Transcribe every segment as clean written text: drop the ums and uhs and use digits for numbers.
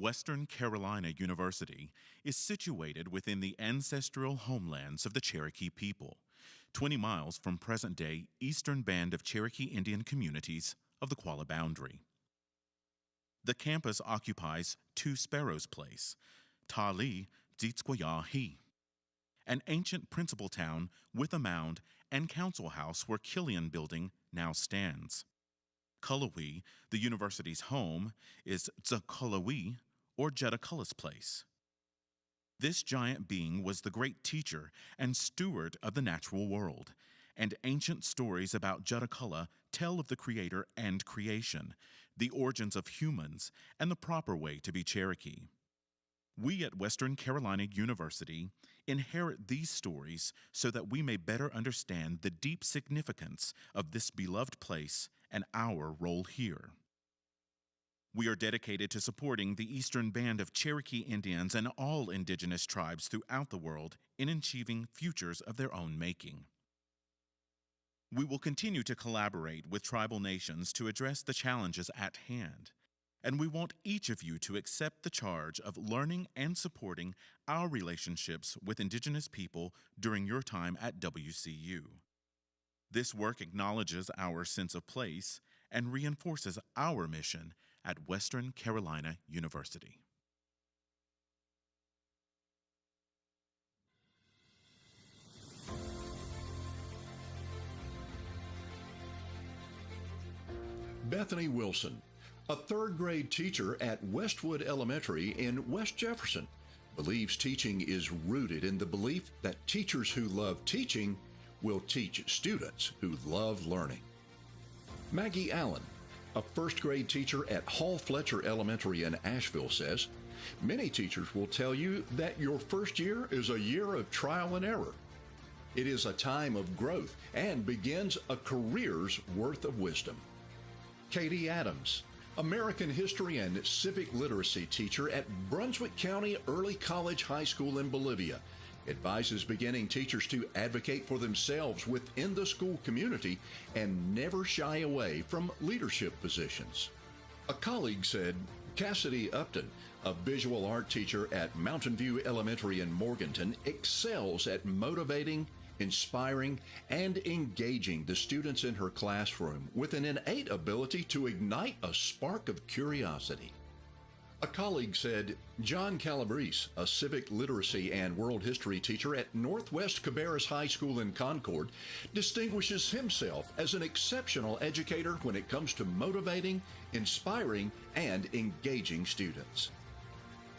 Western Carolina University is situated within the ancestral homelands of the Cherokee people, 20 miles from present-day Eastern Band of Cherokee Indian communities of the Qualla Boundary. The campus occupies Two Sparrows Place, Tali Dzitsquayahi, an ancient principal town with a mound and council house where Killian Building now stands. Cullowhee, the university's home, is Tzacullowhee, or Jetacullis Place. This giant being was the great teacher and steward of the natural world, and ancient stories about Jetaculla tell of the creator and creation, the origins of humans, and the proper way to be Cherokee. We at Western Carolina University inherit these stories so that we may better understand the deep significance of this beloved place and our role here. We are dedicated to supporting the Eastern Band of Cherokee Indians and all indigenous tribes throughout the world in achieving futures of their own making. We will continue to collaborate with tribal nations to address the challenges at hand, and we want each of you to accept the charge of learning and supporting our relationships with Indigenous people during your time at WCU. This work acknowledges our sense of place and reinforces our mission at Western Carolina University. Bethany Wilson, a third-grade teacher at Westwood Elementary in West Jefferson, believes teaching is rooted in the belief that teachers who love teaching will teach students who love learning. Maggie Allen, a first-grade teacher at Hall Fletcher Elementary in Asheville, says, "Many teachers will tell you that your first year is a year of trial and error. It is a time of growth and begins a career's worth of wisdom." Katie Adams, American history and civic literacy teacher at Brunswick County Early College High School in Bolivia, advises beginning teachers to advocate for themselves within the school community and never shy away from leadership positions. A colleague said, Cassidy Upton, a visual art teacher at Mountain View Elementary in Morganton, excels at motivating, inspiring, and engaging the students in her classroom with an innate ability to ignite a spark of curiosity. A colleague said, John Calabrese, a civic literacy and world history teacher at Northwest Cabarrus High School in Concord, distinguishes himself as an exceptional educator when it comes to motivating, inspiring, and engaging students.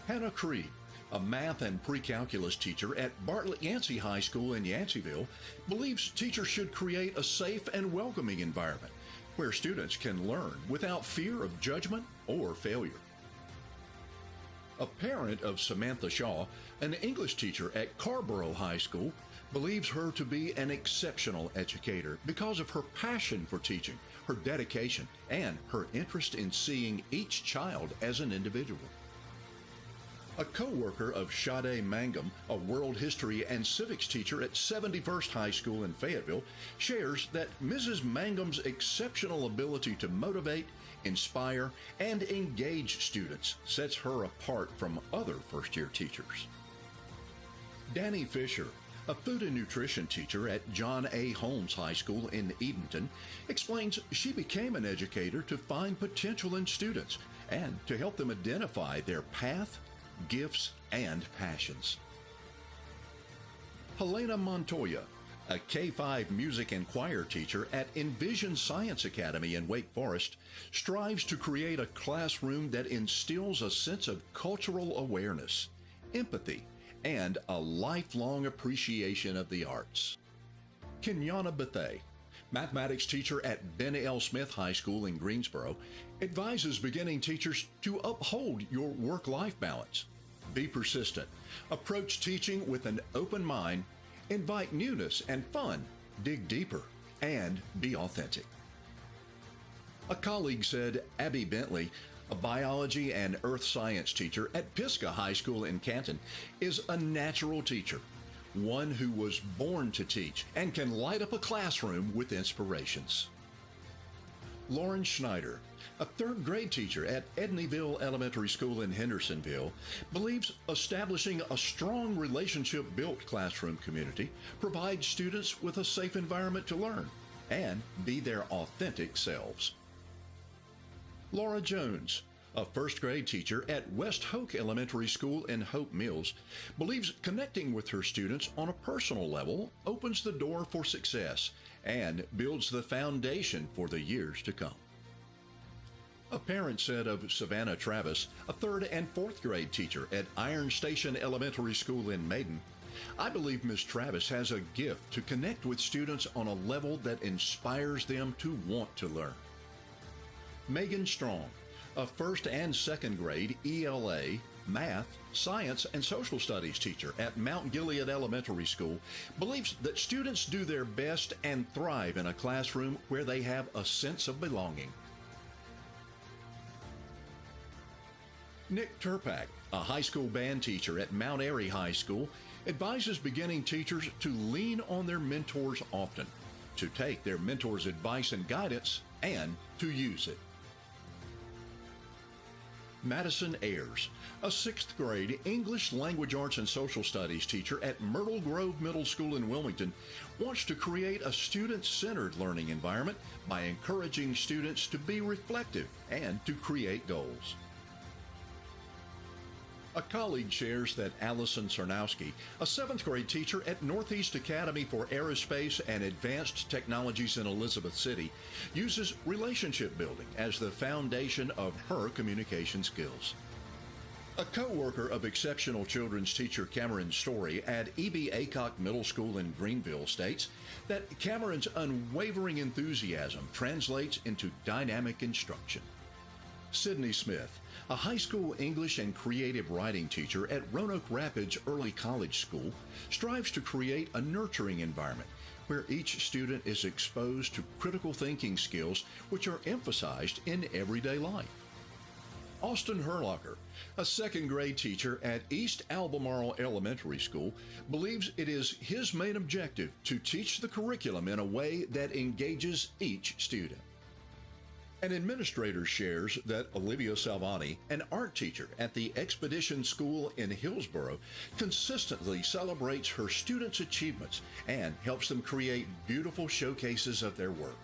Hannah Creed, a math and pre-calculus teacher at Bartlett Yancey High School in Yanceyville, believes teachers should create a safe and welcoming environment where students can learn without fear of judgment or failure. A parent of Samantha Shaw, an English teacher at Carborough High School, believes her to be an exceptional educator because of her passion for teaching, her dedication, and her interest in seeing each child as an individual. A co-worker of Sade Mangum, a world history and civics teacher at 71st High School in Fayetteville, shares that Mrs. Mangum's exceptional ability to motivate, inspire, and engage students sets her apart from other first-year teachers. Danny Fisher, a food and nutrition teacher at John A. Holmes High School in Edenton, explains she became an educator to find potential in students and to help them identify their path, gifts, and passions. Helena Montoya, a K-5 music and choir teacher at Envision Science Academy in Wake Forest, strives to create a classroom that instills a sense of cultural awareness, empathy, and a lifelong appreciation of the arts. Kenyana Bethay, mathematics teacher at Ben L. Smith High School in Greensboro, advises beginning teachers to uphold your work-life balance. Be persistent, approach teaching with an open mind, invite newness and fun, dig deeper, and be authentic. A colleague said Abby Bentley, a biology and earth science teacher at Pisgah High School in Canton, is a natural teacher, one who was born to teach and can light up a classroom with inspirations. Lauren Schneider, a third grade teacher at Edneyville Elementary School in Hendersonville, believes establishing a strong relationship-built classroom community provides students with a safe environment to learn and be their authentic selves. Laura Jones, a first grade teacher at West Hoke Elementary School in Hope Mills, believes connecting with her students on a personal level opens the door for success and builds the foundation for the years to come. A parent said of Savannah Travis, a third and fourth grade teacher at Iron Station Elementary School in Maiden, "I believe Ms. Travis has a gift to connect with students on a level that inspires them to want to learn." Megan Strong, a first and second grade ELA, math, science, and social studies teacher at Mount Gilead Elementary School, believes that students do their best and thrive in a classroom where they have a sense of belonging. Nick Turpak, a high school band teacher at Mount Airy High School, advises beginning teachers to lean on their mentors often, to take their mentors' advice and guidance, and to use it. Madison Ayers, a sixth grade English Language Arts and Social Studies teacher at Myrtle Grove Middle School in Wilmington, wants to create a student-centered learning environment by encouraging students to be reflective and to create goals. A colleague shares that Allison Sarnowski, a seventh grade teacher at Northeast Academy for Aerospace and Advanced Technologies in Elizabeth City, uses relationship building as the foundation of her communication skills. A co-worker of exceptional children's teacher Cameron Story at E.B. Aycock Middle School in Greenville states that Cameron's unwavering enthusiasm translates into dynamic instruction. Sydney Smith, a high school English and creative writing teacher at Roanoke Rapids Early College School, strives to create a nurturing environment where each student is exposed to critical thinking skills which are emphasized in everyday life. Austin Herlocker, a second grade teacher at East Albemarle Elementary School, believes it is his main objective to teach the curriculum in a way that engages each student. An administrator shares that Olivia Salvani, an art teacher at the Expedition School in Hillsboro, consistently celebrates her students' achievements and helps them create beautiful showcases of their work.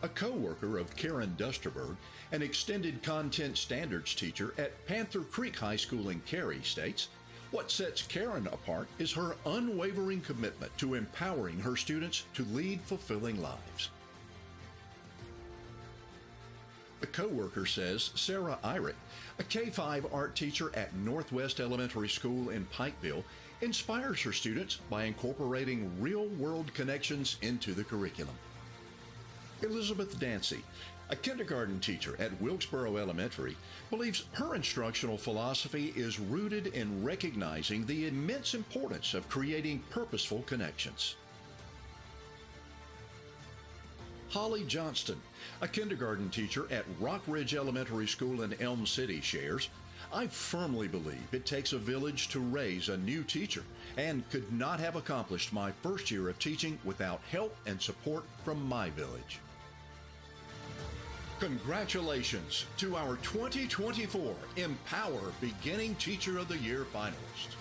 A co-worker of Karen Dusterberg, an extended content standards teacher at Panther Creek High School in Cary, states, "What sets Karen apart is her unwavering commitment to empowering her students to lead fulfilling lives." A co-worker says Sarah Irick, a K-5 art teacher at Northwest Elementary School in Pikeville, inspires her students by incorporating real-world connections into the curriculum. Elizabeth Dancy, a kindergarten teacher at Wilkesboro Elementary, believes her instructional philosophy is rooted in recognizing the immense importance of creating purposeful connections. Holly Johnston, a kindergarten teacher at Rock Ridge Elementary School in Elm City, shares, "I firmly believe it takes a village to raise a new teacher and could not have accomplished my first year of teaching without help and support from my village." Congratulations to our 2024 Empower Beginning Teacher of the Year finalists.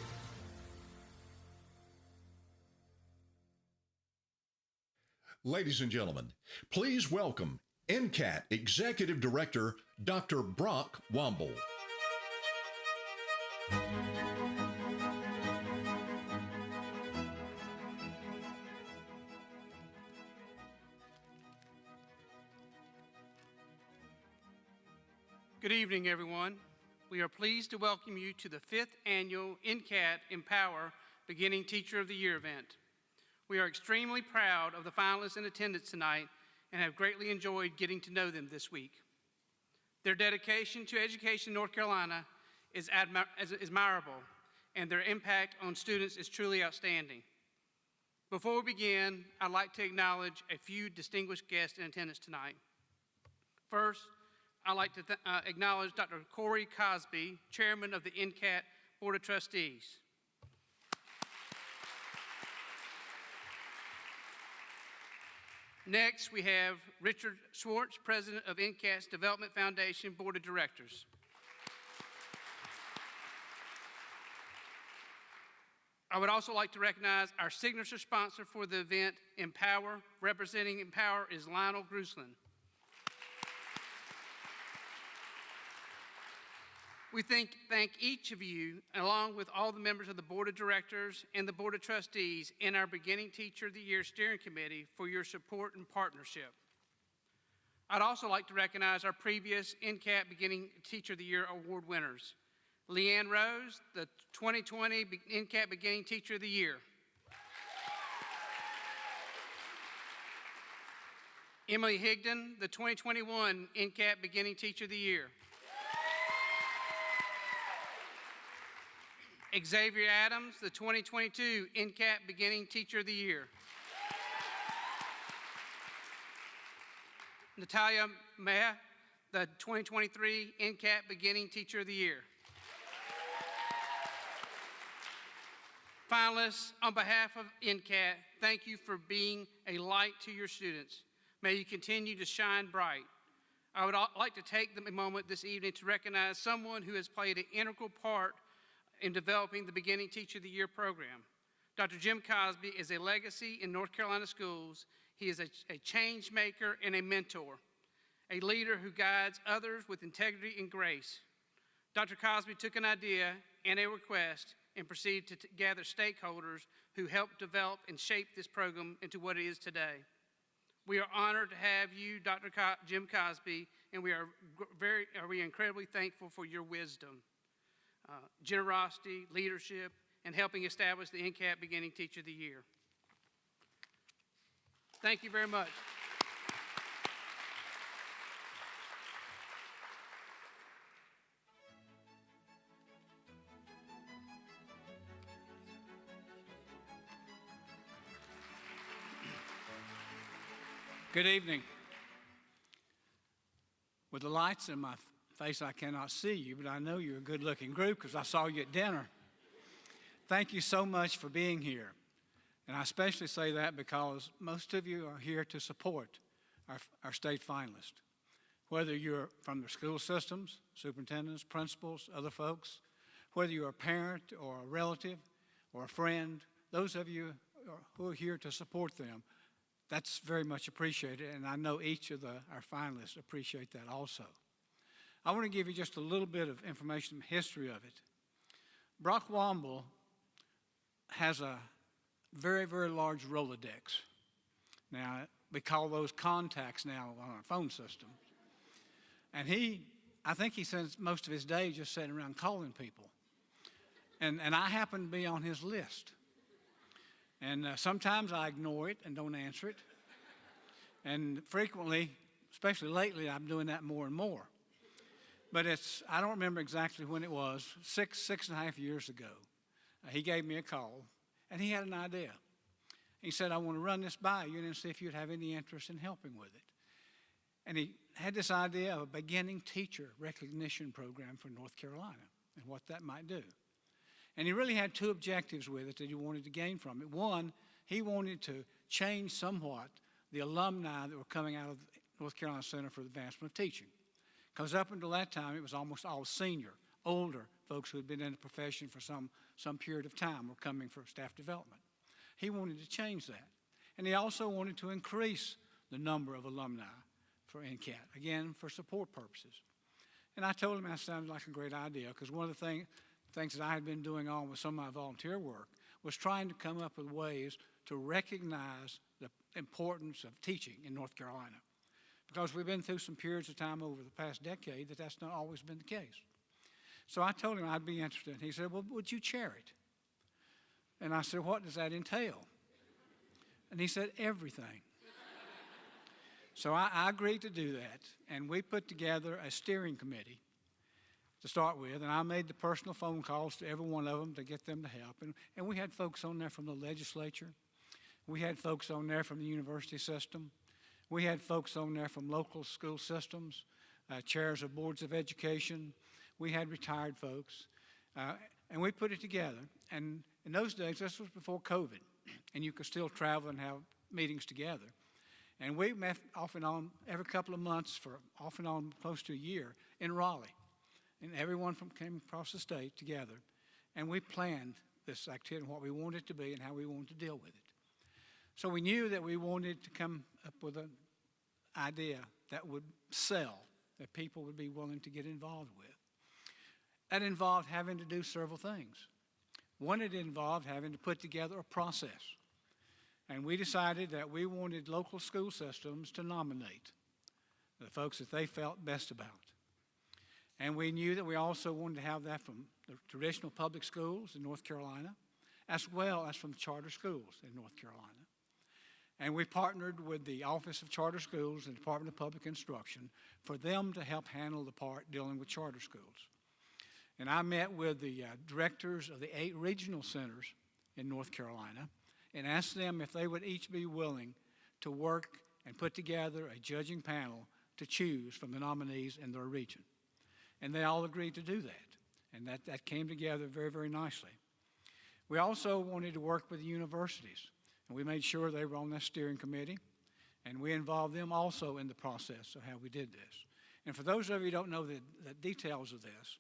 Ladies and gentlemen, please welcome NCCAT Executive Director Dr. Brock Womble. Good evening, everyone. We are pleased to welcome you to the 5th Annual NCCAT Empower Beginning Teacher of the Year event. We are extremely proud of the finalists in attendance tonight and have greatly enjoyed getting to know them this week. Their dedication to education in North Carolina is admirable, and their impact on students is truly outstanding. Before we begin, I'd like to acknowledge a few distinguished guests in attendance tonight. First, I'd like to acknowledge Dr. Corey Cosby, Chairman of the NCCAT Board of Trustees. Next, we have Richard Schwartz, President of NCCAT's Development Foundation Board of Directors. I would also like to recognize our signature sponsor for the event, Empower. Representing Empower is Lionel Gruslin. We thank each of you, along with all the members of the Board of Directors and the Board of Trustees and our Beginning Teacher of the Year Steering Committee for your support and partnership. I'd also like to recognize our previous NCCAT Beginning Teacher of the Year Award winners. Leanne Rose, the 2020 NCCAT Beginning Teacher of the Year. Emily Higdon, the 2021 NCCAT Beginning Teacher of the Year. Xavier Adams, the 2022 NCCAT Beginning Teacher of the Year. Natalia Meh, the 2023 NCCAT Beginning Teacher of the Year. Finalists, on behalf of NCCAT, thank you for being a light to your students. May you continue to shine bright. I would like to take a moment this evening to recognize someone who has played an integral part in developing the Beginning Teacher of the Year program. Dr. Jim Cosby is a legacy in North Carolina schools. He is a change maker and a mentor, a leader who guides others with integrity and grace. Dr. Cosby took an idea and a request and proceeded to gather stakeholders who helped develop and shape this program into what it is today. We are honored to have you, Dr. Jim Cosby, and we are incredibly thankful for your wisdom, generosity, leadership, and helping establish the NCCAT Beginning Teacher of the Year. Thank you very much. Good evening. With the lights in my face, I cannot see you, but I know you're a good-looking group because I saw you at dinner. Thank you so much for being here. And I especially say that because most of you are here to support our state finalists. Whether you're from the school systems, superintendents, principals, other folks, whether you're a parent or a relative or a friend, those of you who are here to support them, that's very much appreciated, and I know each of our finalists appreciate that also. I want to give you just a little bit of information, history of it. Brock Womble has a very, very large Rolodex. Now, we call those contacts now on our phone system. And I think he spends most of his day just sitting around calling people. And I happen to be on his list. And sometimes I ignore it and don't answer it. And frequently, especially lately, I'm doing that more and more. But I don't remember exactly when it was, six and a half years ago. He gave me a call, and he had an idea. He said, I want to run this by you and see if you'd have any interest in helping with it. And he had this idea of a beginning teacher recognition program for North Carolina and what that might do. And he really had two objectives with it that he wanted to gain from it. One, he wanted to change somewhat the alumni that were coming out of the North Carolina Center for the Advancement of Teaching. Because up until that time, it was almost all senior, older folks who had been in the profession for some period of time were coming for staff development. He wanted to change that. And he also wanted to increase the number of alumni for NCCAT, again, for support purposes. And I told him that sounded like a great idea because one of the things that I had been doing on with some of my volunteer work was trying to come up with ways to recognize the importance of teaching in North Carolina. Because we've been through some periods of time over the past decade that's not always been the case. So I told him I'd be interested. He said, well, would you chair it? And I said, what does that entail? And he said, everything. So I agreed to do that, and we put together a steering committee to start with, and I made the personal phone calls to every one of them to get them to help. And we had folks on there from the legislature. We had folks on there from the university system. We had folks on there from local school systems, chairs of boards of education. We had retired folks, and we put it together. And in those days, this was before COVID, and you could still travel and have meetings together. And we met off and on every couple of months for off and on close to a year in Raleigh. And everyone came across the state together. And we planned this activity and what we wanted it to be and how we wanted to deal with it. So we knew that we wanted to come up with an idea that would sell, that people would be willing to get involved with. That involved having to do several things. One, it involved having to put together a process. And we decided that we wanted local school systems to nominate the folks that they felt best about. And we knew that we also wanted to have that from the traditional public schools in North Carolina, as well as from charter schools in North Carolina. And we partnered with the Office of Charter Schools and the Department of Public Instruction for them to help handle the part dealing with charter schools. And I met with the directors of the 8 regional centers in North Carolina and asked them if they would each be willing to work and put together a judging panel to choose from the nominees in their region. And they all agreed to do that. And that came together very, very nicely. We also wanted to work with the universities. And we made sure they were on that steering committee. And we involved them also in the process of how we did this. And for those of you who don't know the details of this,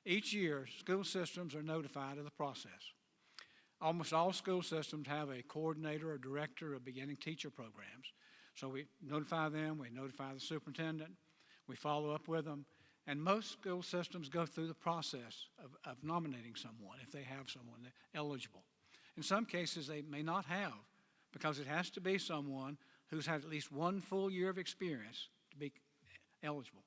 each year school systems are notified of the process. Almost all school systems have a coordinator or director of beginning teacher programs. So we notify them, we notify the superintendent, we follow up with them. And most school systems go through the process of nominating someone if they have someone eligible. In some cases, they may not have, because it has to be someone who's had at least 1 full year of experience to be eligible,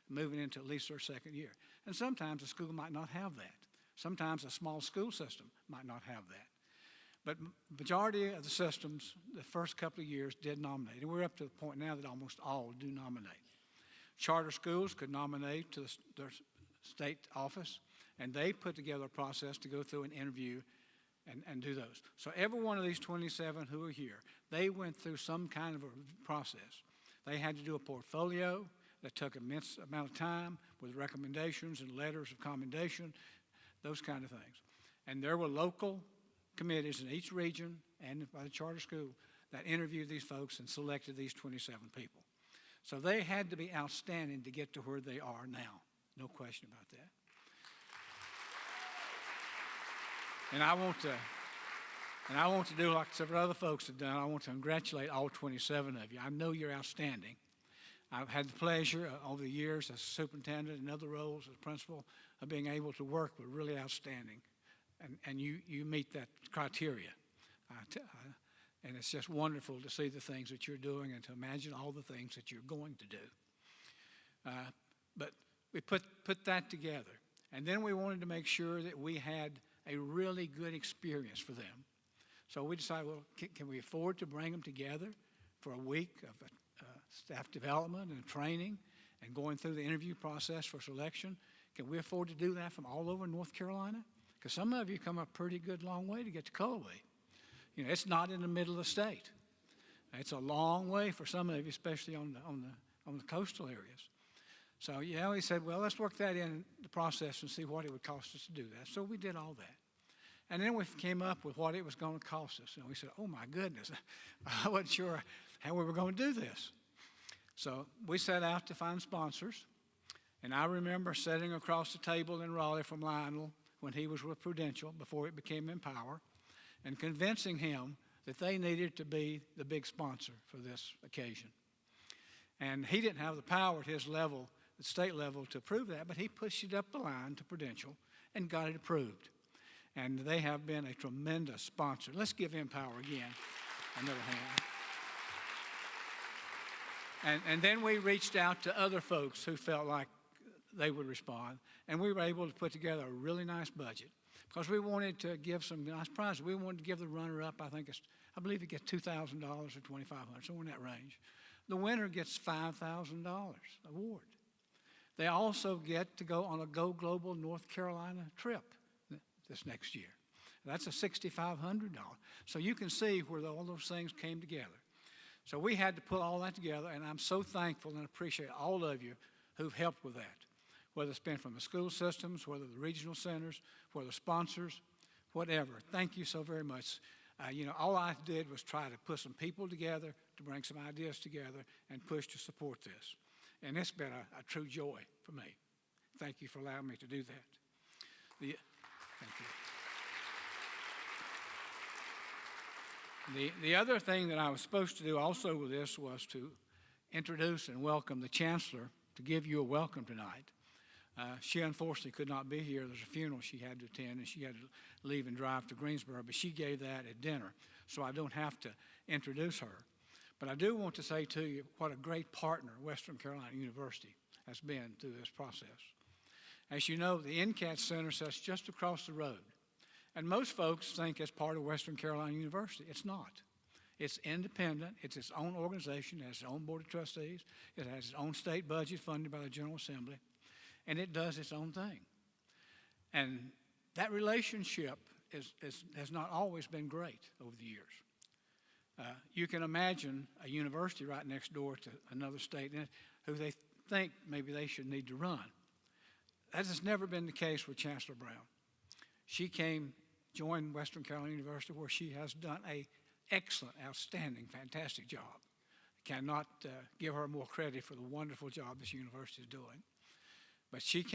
moving into at least their second year. And sometimes a school might not have that. Sometimes a small school system might not have that. But majority of the systems, the first couple of years, did nominate. And we're up to the point now that almost all do nominate. Charter schools could nominate to their state office, and they put together a process to go through an interview and do those. So every one of these 27 who are here, they went through some kind of a process. They had to do a portfolio that took an immense amount of time with recommendations and letters of commendation, those kind of things. And there were local committees in each region and by the charter school that interviewed these folks and selected these 27 people. So they had to be outstanding to get to where they are now. No question about that. And I want to do like several other folks have done. I want to congratulate all 27 of you. I know you're outstanding. I've had the pleasure over the years as superintendent and other roles as principal of being able to work with really outstanding. And you meet that criteria. And it's just wonderful to see the things that you're doing and to imagine all the things that you're going to do. But we put that together. And then we wanted to make sure that we had a really good experience for them. So we decided, well, can we afford to bring them together for a week of staff development and training and going through the interview process for selection? Can we afford to do that from all over North Carolina? Because some of you come a pretty good long way to get to Cullowhee. You know, it's not in the middle of the state. It's a long way for some of you, especially on the coastal areas. So, yeah, we said, well, let's work that in the process and see what it would cost us to do that. So we did all that. And then we came up with what it was going to cost us. And we said, oh, my goodness, I wasn't sure how we were going to do this. So we set out to find sponsors. And I remember sitting across the table in Raleigh from Lionel when he was with Prudential before it became Empower, and convincing him that they needed to be the big sponsor for this occasion. And he didn't have the power at his level, the state level, to approve that, but he pushed it up the line to Prudential and got it approved. And they have been a tremendous sponsor. Let's give Empower again another hand. And then we reached out to other folks who felt like they would respond, and we were able to put together a really nice budget because we wanted to give some nice prizes. We wanted to give the runner-up, I believe it gets $2,000 or $2,500, somewhere in that range. The winner gets $5,000 award. They also get to go on a Go Global North Carolina trip this next year. That's a $6,500. So you can see where all those things came together. So we had to put all that together, and I'm so thankful and appreciate all of you who've helped with that, whether it's been from the school systems, whether the regional centers, whether sponsors, whatever. Thank you so very much. All I did was try to put some people together to bring some ideas together and push to support this. And it's been a true joy for me. Thank you for allowing me to do that. Thank you. The other thing that I was supposed to do also with this was to introduce and welcome the Chancellor, to give you a welcome tonight. She unfortunately could not be here. There's a funeral she had to attend, and she had to leave and drive to Greensboro, but she gave that at dinner, so I don't have to introduce her. But I do want to say to you what a great partner Western Carolina University has been through this process. As you know, the NCCAT Center sits just across the road, and most folks think it's part of Western Carolina University. It's not. It's independent. It's its own organization. It has its own board of trustees. It has its own state budget funded by the General Assembly, and it does its own thing. And that relationship has not always been great over the years. You can imagine a university right next door to another state who they think maybe they should need to run. That has never been the case with Chancellor Brown. She joined Western Carolina University, where she has done an excellent, outstanding, fantastic job. Cannot give her more credit for the wonderful job this university is doing. But she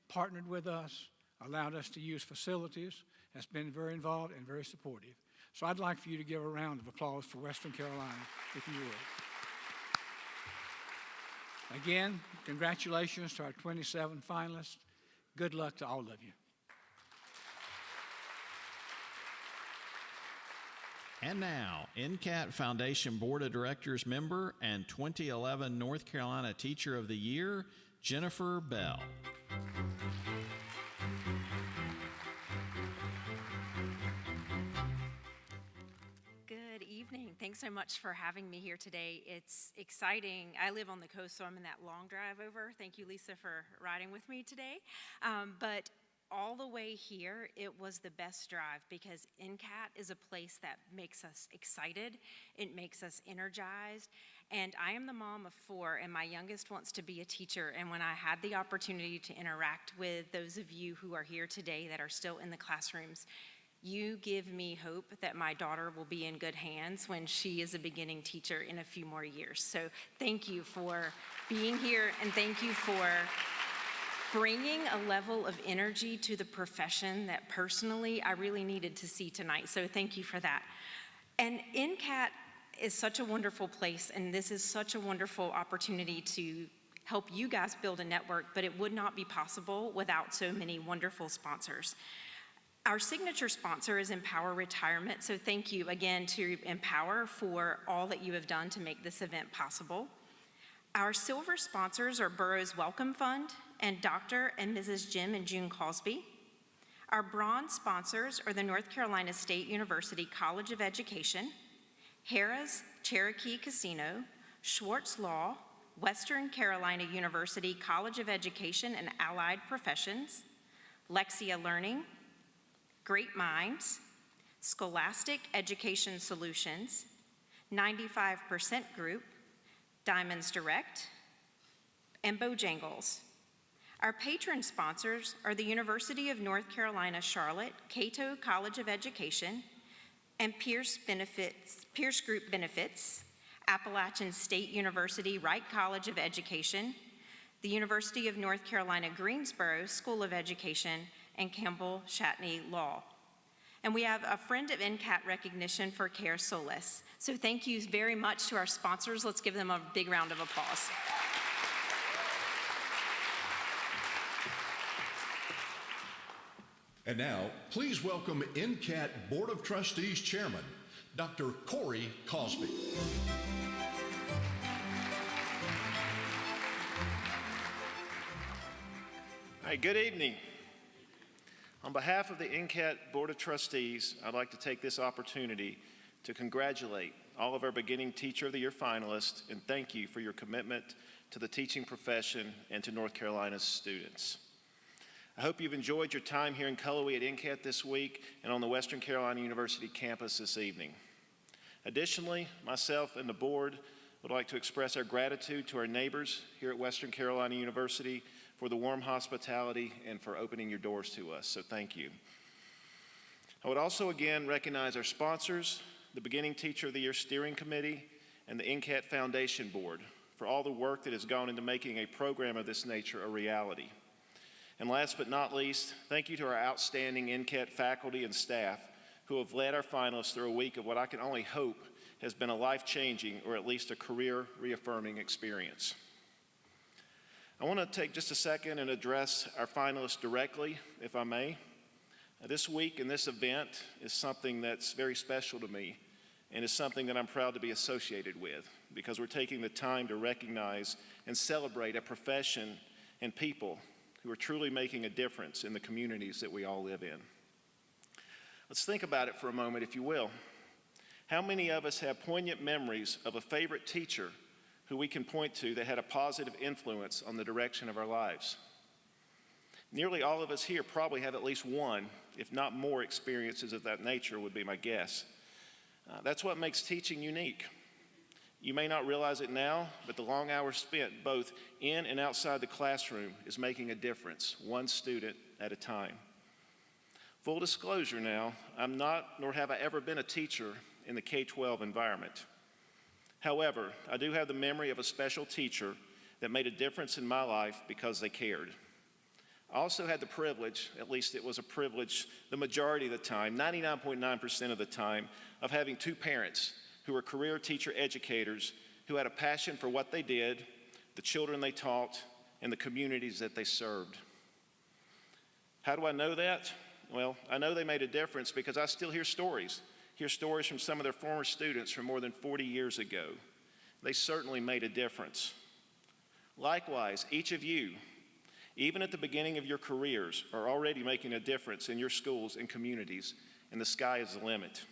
partnered with us, allowed us to use facilities, has been very involved and very supportive. So I'd like for you to give a round of applause for Western Carolina, if you would. Again, congratulations to our 27 finalists. Good luck to all of you. And now, NCCAT Foundation Board of Directors member and 2011 North Carolina Teacher of the Year, Jennifer Bell. Good evening. Thanks so much for having me here today. It's exciting. I live on the coast, so I'm in that long drive over. Thank you, Lisa, for riding with me today. But all the way here, it was the best drive, because NCCAT is a place that makes us excited. It makes us energized. And I am the mom of 4, and my youngest wants to be a teacher. And when I had the opportunity to interact with those of you who are here today that are still in the classrooms, you give me hope that my daughter will be in good hands when she is a beginning teacher in a few more years. So thank you for being here, and thank you for bringing a level of energy to the profession that personally I really needed to see tonight. So thank you for that. And NCCAT is such a wonderful place, and this is such a wonderful opportunity to help you guys build a network, but it would not be possible without so many wonderful sponsors. Our signature sponsor is Empower Retirement, so thank you again to Empower for all that you have done to make this event possible. Our silver sponsors are Burroughs Welcome Fund and Dr. and Mrs. Jim and June Cosby. Our bronze sponsors are the North Carolina State University College of Education, Harrah's Cherokee Casino, Schwartz Law, Western Carolina University College of Education and Allied Professions, Lexia Learning, Great Minds, Scholastic Education Solutions, 95% Group, Diamonds Direct, and Bojangles. Our patron sponsors are the University of North Carolina Charlotte, Cato College of Education, and Pierce Group Benefits, Appalachian State University Wright College of Education, the University of North Carolina Greensboro School of Education, and Campbell Shatney Law. And we have a Friend of NCCAT recognition for Care Solace. So thank you very much to our sponsors. Let's give them a big round of applause. And now, please welcome NCCAT Board of Trustees Chairman, Dr. Corey Cosby. All right, good evening. On behalf of the NCCAT Board of Trustees, I'd like to take this opportunity to congratulate all of our Beginning Teacher of the Year finalists and thank you for your commitment to the teaching profession and to North Carolina's students. I hope you've enjoyed your time here in Cullowhee at NCCAT this week and on the Western Carolina University campus this evening. Additionally, myself and the board would like to express our gratitude to our neighbors here at Western Carolina University for the warm hospitality and for opening your doors to us, so thank you. I would also again recognize our sponsors, the Beginning Teacher of the Year Steering Committee, and the NCCAT Foundation Board for all the work that has gone into making a program of this nature a reality. And last but not least, thank you to our outstanding NCCAT faculty and staff who have led our finalists through a week of what I can only hope has been a life-changing or at least a career-reaffirming experience. I want to take just a second and address our finalists directly, if I may. This week and this event is something that's very special to me and is something that I'm proud to be associated with because we're taking the time to recognize and celebrate a profession and people who are truly making a difference in the communities that we all live in. Let's think about it for a moment, if you will. How many of us have poignant memories of a favorite teacher who we can point to that had a positive influence on the direction of our lives? Nearly all of us here probably have at least one, if not more, experiences of that nature would be my guess. That's what makes teaching unique. You may not realize it now, but the long hours spent both in and outside the classroom is making a difference, one student at a time. Full disclosure now, I'm not, nor have I ever been a teacher in the K-12 environment. However, I do have the memory of a special teacher that made a difference in my life because they cared. I also had the privilege, at least it was a privilege the majority of the time, 99.9% of the time, of having two parents who were career teacher educators who had a passion for what they did, the children they taught, and the communities that they served. How do I know that? Well, I know they made a difference because I still hear stories from some of their former students from more than 40 years ago. They certainly made a difference. Likewise, each of you, even at the beginning of your careers, are already making a difference in your schools and communities, and the sky is the limit.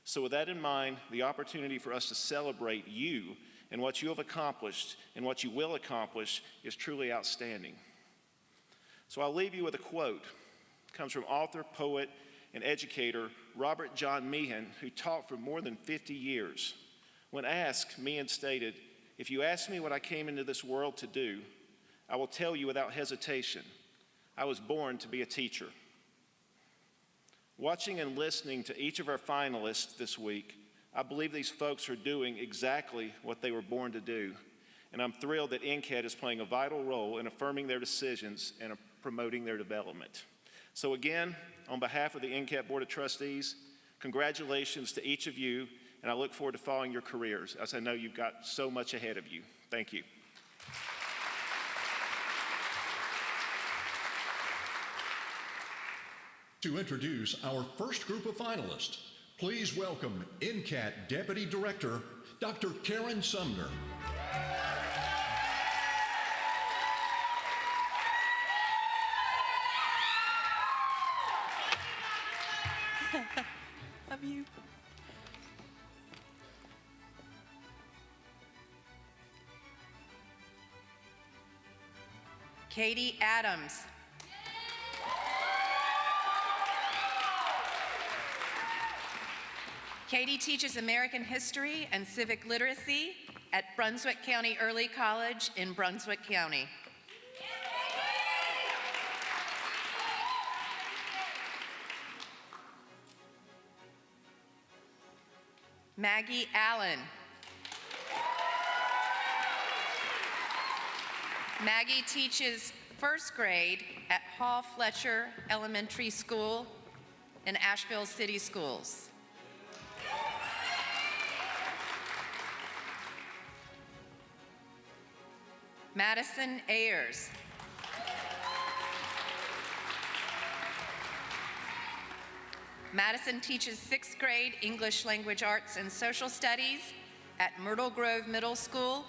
So with that in mind, the opportunity for us to celebrate you and what you have accomplished and what you will accomplish is truly outstanding. So I'll leave you with a quote. It comes from author, poet, and educator Robert John Meehan, who taught for more than 50 years. When asked, Meehan stated, "If you ask me what I came into this world to do, I will tell you without hesitation, I was born to be a teacher." Watching and listening to each of our finalists this week, I believe these folks are doing exactly what they were born to do, and I'm thrilled that NCCAT is playing a vital role in affirming their decisions and promoting their development. So again, on behalf of the NCCAT Board of Trustees, congratulations to each of you, and I look forward to following your careers, as I know you've got so much ahead of you. Thank you. To introduce our first group of finalists, please welcome NCCAT Deputy Director, Dr. Karen Sumner. Love you. Katie Adams. Katie teaches American history and civic literacy at Brunswick County Early College in Brunswick County. Maggie Allen. Maggie teaches first grade at Hall Fletcher Elementary School in Asheville City Schools. Madison Ayers. Madison teaches sixth grade English Language Arts and Social Studies at Myrtle Grove Middle School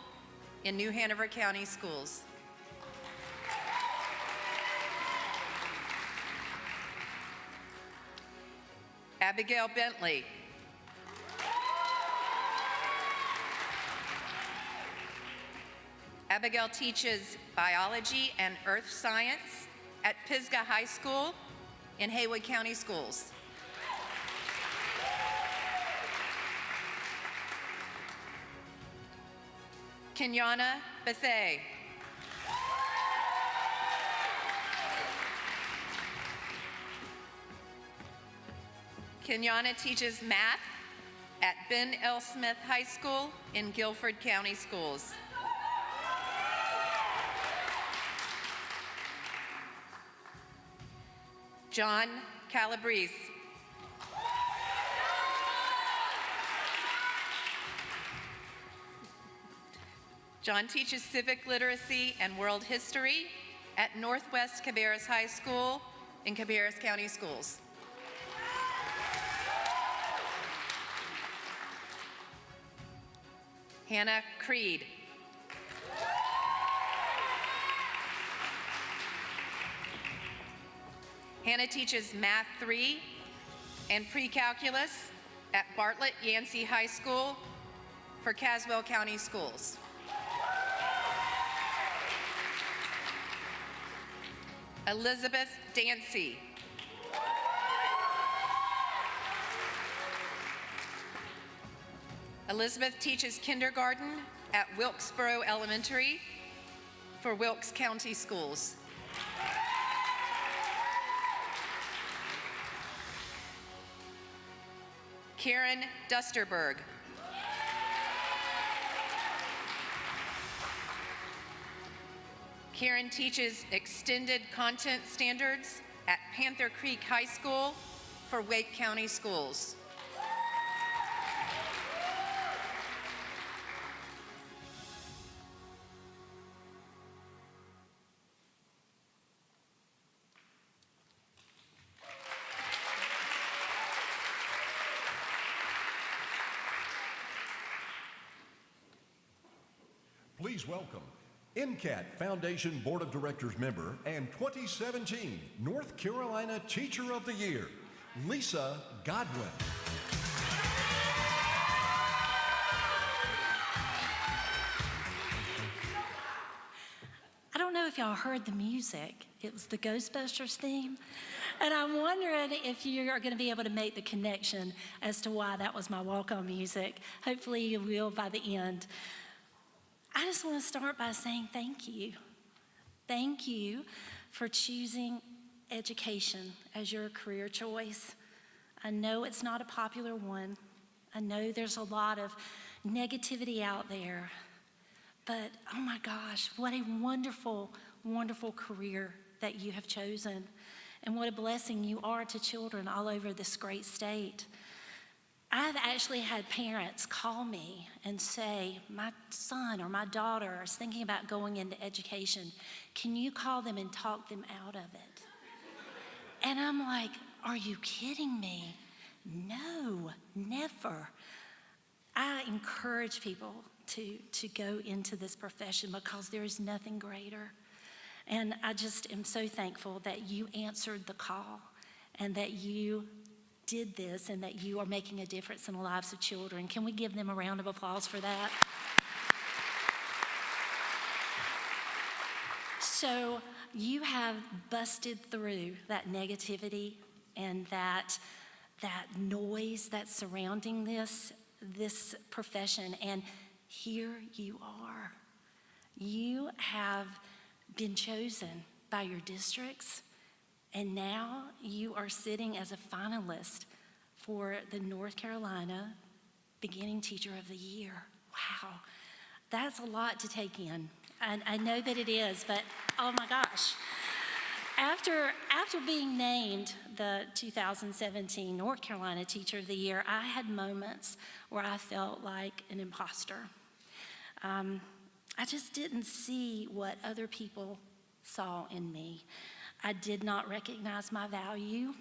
in New Hanover County Schools. Abigail Bentley. Abigail teaches biology and earth science at Pisgah High School in Haywood County Schools. Kenyana Bethay. Kenyana teaches math at Ben L. Smith High School in Guilford County Schools. John Calabrese. John teaches civic literacy and world history at Northwest Cabarrus High School in Cabarrus County Schools. Hannah Creed. Hannah teaches Math 3 and Pre-Calculus at Bartlett Yancey High School for Caswell County Schools. Elizabeth Dancy. Elizabeth teaches kindergarten at Wilkesboro Elementary for Wilkes County Schools. Karen Dusterberg. Karen teaches extended content standards at Panther Creek High School for Wake County Schools. Please welcome NCCAT Foundation Board of Directors member and 2017 North Carolina Teacher of the Year, Lisa Godwin. I don't know if y'all heard the music. It was the Ghostbusters theme. And I'm wondering if you are going to be able to make the connection as to why that was my walk-on music. Hopefully you will by the end. I just want to start by saying thank you. Thank you for choosing education as your career choice. I know it's not a popular one. I know there's a lot of negativity out there. But oh my gosh, what a wonderful, wonderful career that you have chosen. And what a blessing you are to children all over this great state. I've actually had parents call me and say, my son or my daughter is thinking about going into education. Can you call them and talk them out of it? And I'm like, are you kidding me? No, never. I encourage people to go into this profession because there is nothing greater. And I just am so thankful that you answered the call and that you did this and that you are making a difference in the lives of children. Can we give them a round of applause for that? So you have busted through that negativity and that noise that's surrounding this profession, and here you are. You have been chosen by your districts, and now you are sitting as a finalist for the North Carolina Beginning Teacher of the Year. Wow, that's a lot to take in. I know that it is, but oh my gosh. After being named the 2017 North Carolina Teacher of the Year, I had moments where I felt like an imposter. I just didn't see what other people saw in me. I did not recognize my value.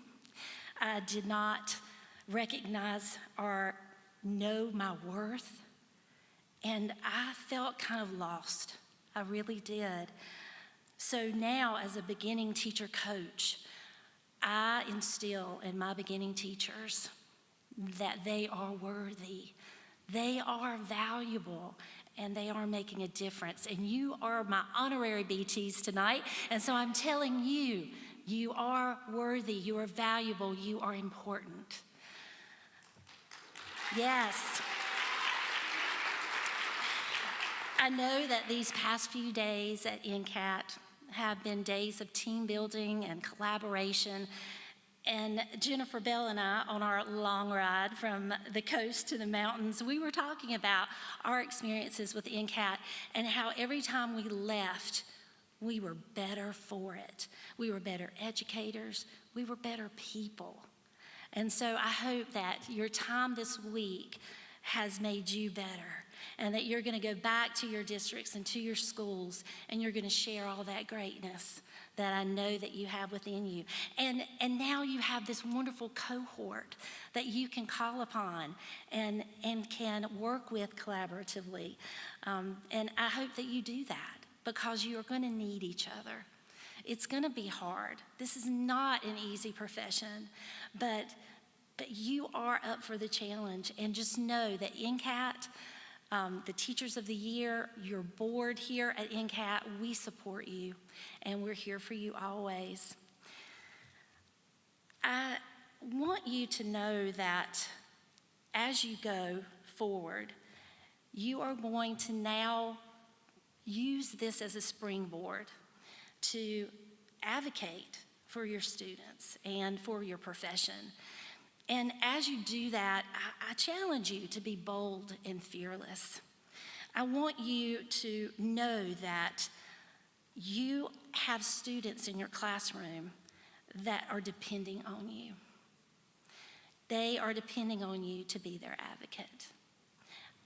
I did not recognize or know my worth. And I felt kind of lost. I really did. So now, as a beginning teacher coach, I instill in my beginning teachers that they are worthy, they are valuable, and they are making a difference. And you are my honorary BTs tonight, and so I'm telling you, you are worthy, you are valuable, you are important. Yes. I know that these past few days at NCCAT have been days of team building and collaboration, And Jennifer Bell and I, on our long ride from the coast to the mountains, we were talking about our experiences with NCCAT and how every time we left, we were better for it. We were better educators. We were better people. And so I hope that your time this week has made you better, and that you're going to go back to your districts and to your schools, and you're going to share all that greatness that I know that you have within you. And now you have this wonderful cohort that you can call upon and can work with collaboratively. And I hope that you do that, because you are going to need each other. It's going to be hard. This is not an easy profession, but you are up for the challenge. And just know that NCCAT, the Teachers of the Year, your board here at NCCAT, we support you, and we're here for you always. I want you to know that as you go forward, you are going to now use this as a springboard to advocate for your students and for your profession. And as you do that, I challenge you to be bold and fearless. I want you to know that you have students in your classroom that are depending on you. They are depending on you to be their advocate.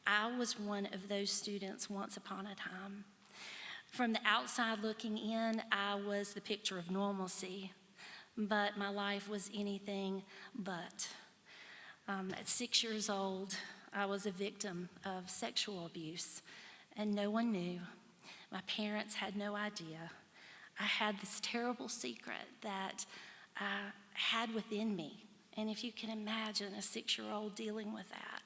I was one of those students once upon a time. From the outside looking in, I was the picture of normalcy, but my life was anything but. At 6 years old, I was a victim of sexual abuse, and no one knew. My parents had no idea. I had this terrible secret that I had within me. And if you can imagine a 6-year-old dealing with that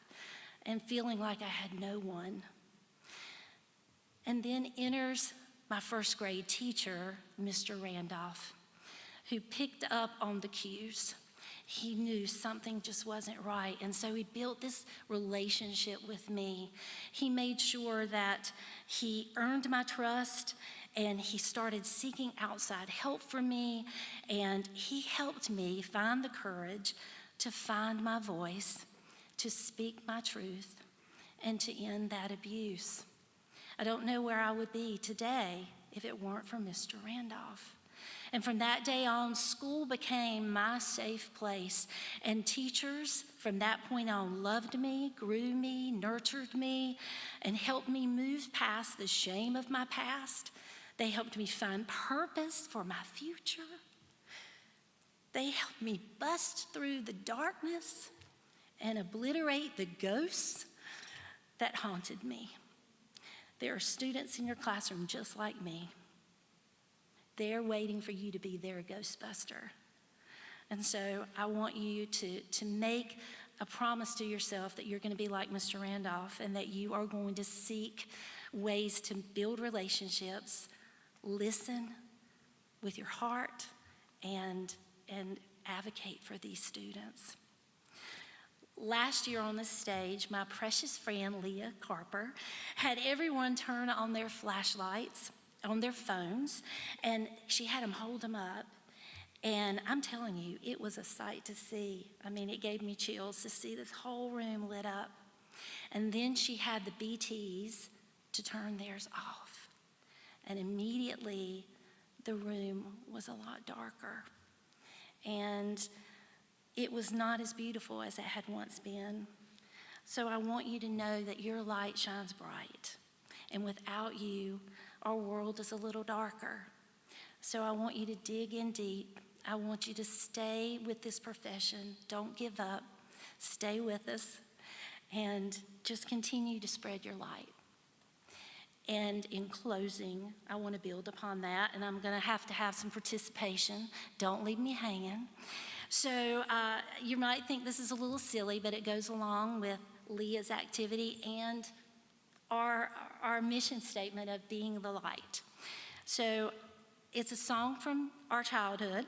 and feeling like I had no one. And then enters my first grade teacher, Mr. Randolph, who picked up on the cues. He knew something just wasn't right, and so he built this relationship with me. He made sure that he earned my trust, and he started seeking outside help for me, and he helped me find the courage to find my voice, to speak my truth, and to end that abuse. I don't know where I would be today if it weren't for Mr. Randolph. And from that day on, school became my safe place. And teachers from that point on loved me, grew me, nurtured me, and helped me move past the shame of my past. They helped me find purpose for my future. They helped me bust through the darkness and obliterate the ghosts that haunted me. There are students in your classroom just like me. They're waiting for you to be their Ghostbuster. And so I want you to make a promise to yourself that you're going to be like Mr. Randolph, and that you are going to seek ways to build relationships, listen with your heart, and advocate for these students. Last year on the stage, my precious friend Leah Carper had everyone turn on their flashlights on their phones, and she had them hold them up. And I'm telling you, it was a sight to see. I mean, it gave me chills to see this whole room lit up. And then she had the BTs to turn theirs off. And immediately, the room was a lot darker. And it was not as beautiful as it had once been. So I want you to know that your light shines bright. And without you, our world is a little darker. So I want you to dig in deep. I want you to stay with this profession. Don't give up. Stay with us and just continue to spread your light. And in closing, I want to build upon that, and I'm going to have some participation. Don't leave me hanging. So you might think this is a little silly, but it goes along with Leah's activity and our mission statement of being the light. So it's a song from our childhood,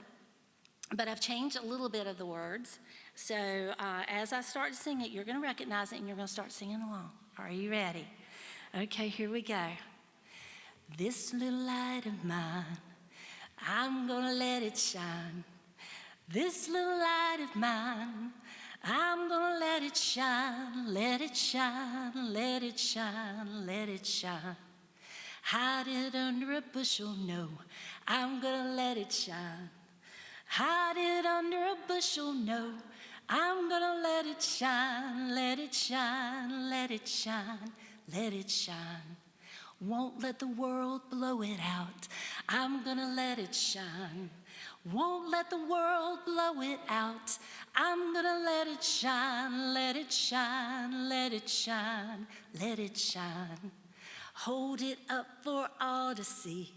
but I've changed a little bit of the words. So as I start to sing it, you're going to recognize it and you're going to start singing along. Are you ready? Okay, here we go. This little light of mine, I'm going to let it shine. This little light of mine, I'm gonna let it shine, let it shine, let it shine, let it shine. Hide it under a bushel, no, I'm gonna let it shine. Hide it under a bushel, no, I'm gonna let it shine, let it shine, let it shine, let it shine. Won't let the world blow it out, I'm gonna let it shine. Won't let the world blow it out, I'm gonna let it shine, let it shine, let it shine, let it shine. Hold it up for all to see,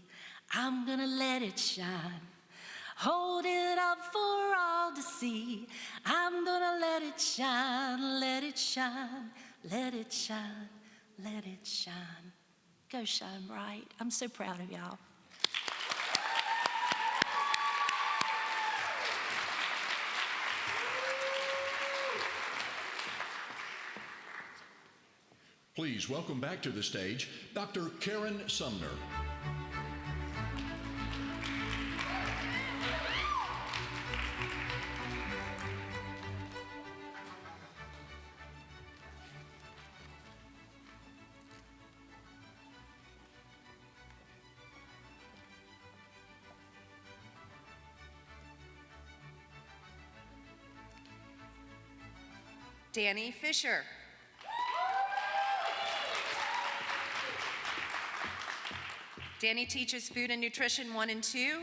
I'm gonna let it shine. Hold it up for all to see, I'm gonna let it shine, let it shine, let it shine, let it shine. Go shine bright. I'm so proud of y'all. Please welcome back to the stage Dr. Karen Sumner. Danny Fisher. Danny teaches Food and Nutrition 1 and 2,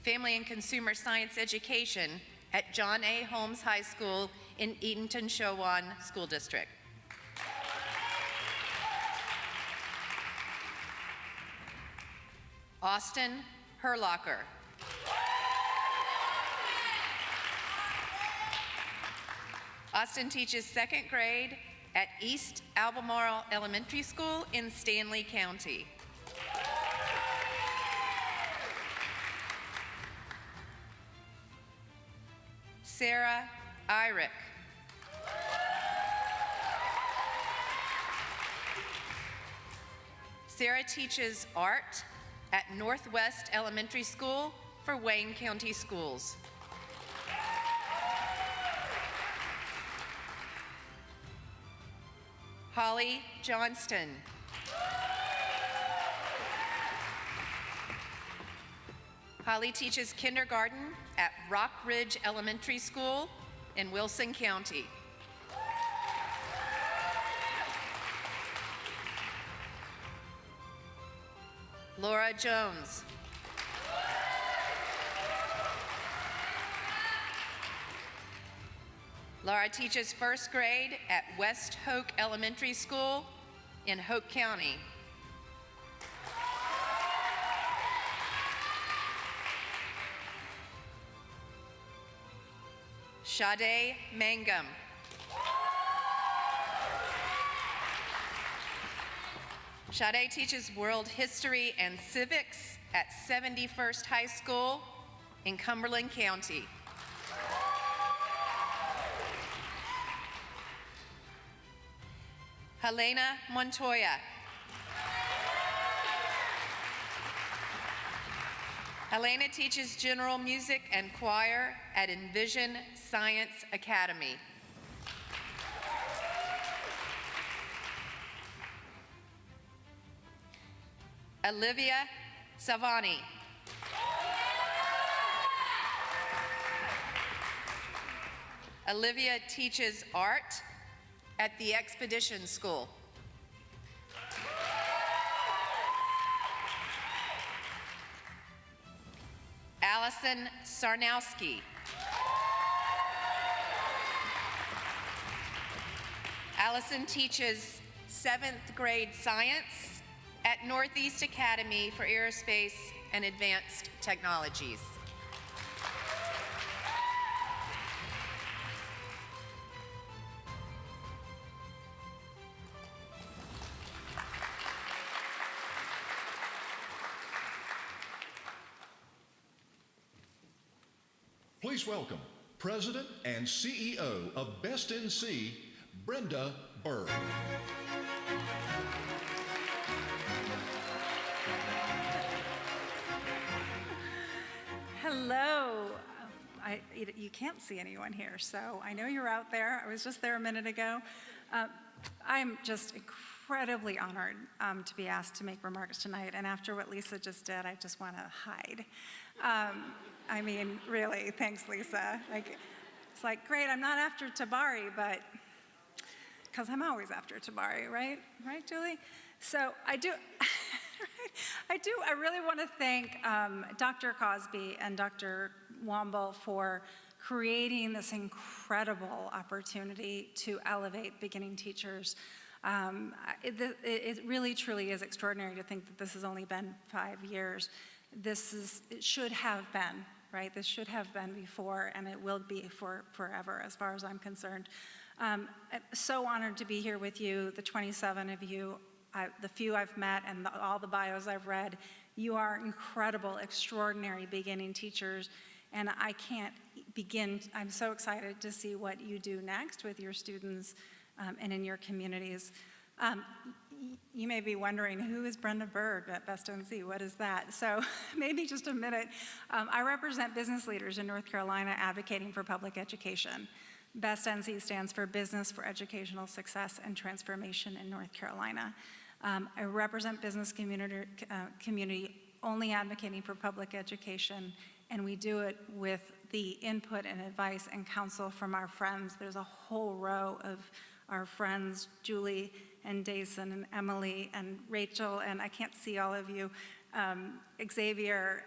Family and Consumer Science Education at John A. Holmes High School in Eatonton-Showan School District. Austin Herlocker. Austin teaches 2nd grade at East Albemarle Elementary School in Stanley County. Sarah Irick. Sarah teaches art at Northwest Elementary School for Wayne County Schools. Holly Johnston. Holly teaches kindergarten at Rock Ridge Elementary School in Wilson County. Laura Jones. Laura teaches 1st grade at West Hoke Elementary School in Hoke County. Sade Mangum. Sade teaches world history and civics at 71st High School in Cumberland County. Helena Montoya. Helena teaches general music and choir at Envision Science Academy. Olivia Savani. Olivia teaches art at the Expedition School. Allison Sarnowski. Allison teaches 7th grade science at Northeast Academy for Aerospace and Advanced Technologies. Please welcome President and CEO of Best NC, Brenda Berg. Hello. you can't see anyone here, so I know you're out there. I was just there a minute ago. I'm just incredibly honored to be asked to make remarks tonight, and after what Lisa just did, I just want to hide. I mean, really, thanks, Lisa. It's like, great, I'm not after Tabari, but, because I'm always after Tabari, right? Right, Julie? So I do, I really want to thank Dr. Cosby and Dr. Womble for creating this incredible opportunity to elevate beginning teachers. It really, truly is extraordinary to think that this has only been 5 years. It should have been, right? This should have been before, and it will be for forever, as far as I'm concerned. I'm so honored to be here with you, the 27 of you, the few I've met, and all the bios I've read. You are incredible, extraordinary beginning teachers, and I can't begin. I'm so excited to see what you do next with your students and in your communities. You may be wondering, who is Brenda Bird at Best NC? What is that? So maybe just a minute. I represent business leaders in North Carolina advocating for public education. Best NC stands for Business for Educational Success and Transformation in North Carolina. I represent business community only advocating for public education, and we do it with the input and advice and counsel from our friends. There's a whole row of our friends, Julie and Dason and Emily and Rachel, and I can't see all of you, Xavier,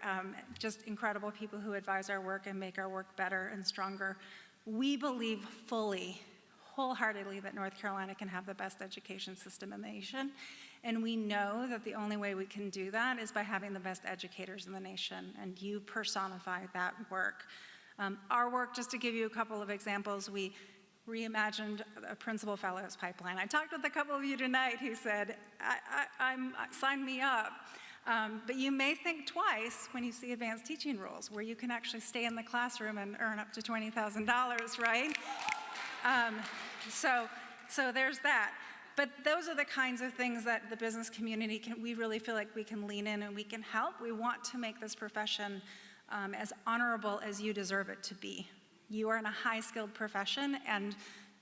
just incredible people who advise our work and make our work better and stronger. We believe fully, wholeheartedly, that North Carolina can have the best education system in the nation, and we know that the only way we can do that is by having the best educators in the nation, and you personify that work. Our work, just to give you a couple of examples, we reimagined a principal fellows pipeline. I talked with a couple of you tonight who said, sign me up. But you may think twice when you see advanced teaching rules, where you can actually stay in the classroom and earn up to $20,000, right? So there's that. But those are the kinds of things that the business community we really feel like we can lean in and we can help. We want to make this profession as honorable as you deserve it to be. You are in a high-skilled profession, and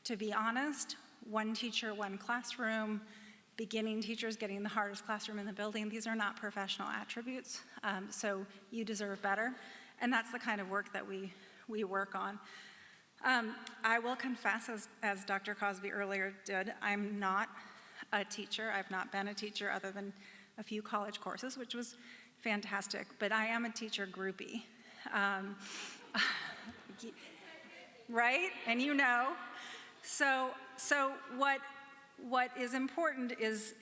to be honest, one teacher, one classroom, beginning teachers getting the hardest classroom in the building, these are not professional attributes, so you deserve better, and that's the kind of work that we work on. I will confess, as Dr. Cosby earlier did, I'm not a teacher. I've not been a teacher other than a few college courses, which was fantastic, but I am a teacher groupie. Right? And you know. So what is important is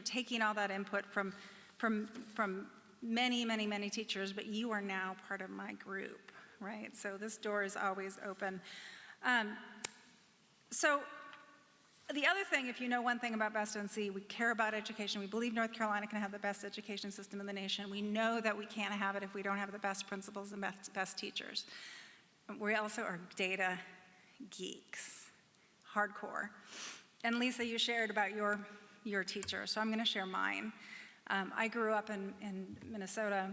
taking all that input from many teachers, but you are now part of my group, right? So this door is always open. So the other thing, if you know one thing about Best NC, we care about education. We believe North Carolina can have the best education system in the nation. We know that we can't have it if we don't have the best principals and best teachers. We also are data geeks, hardcore. And Lisa, you shared about your teacher, so I'm going to share mine. I grew up in Minnesota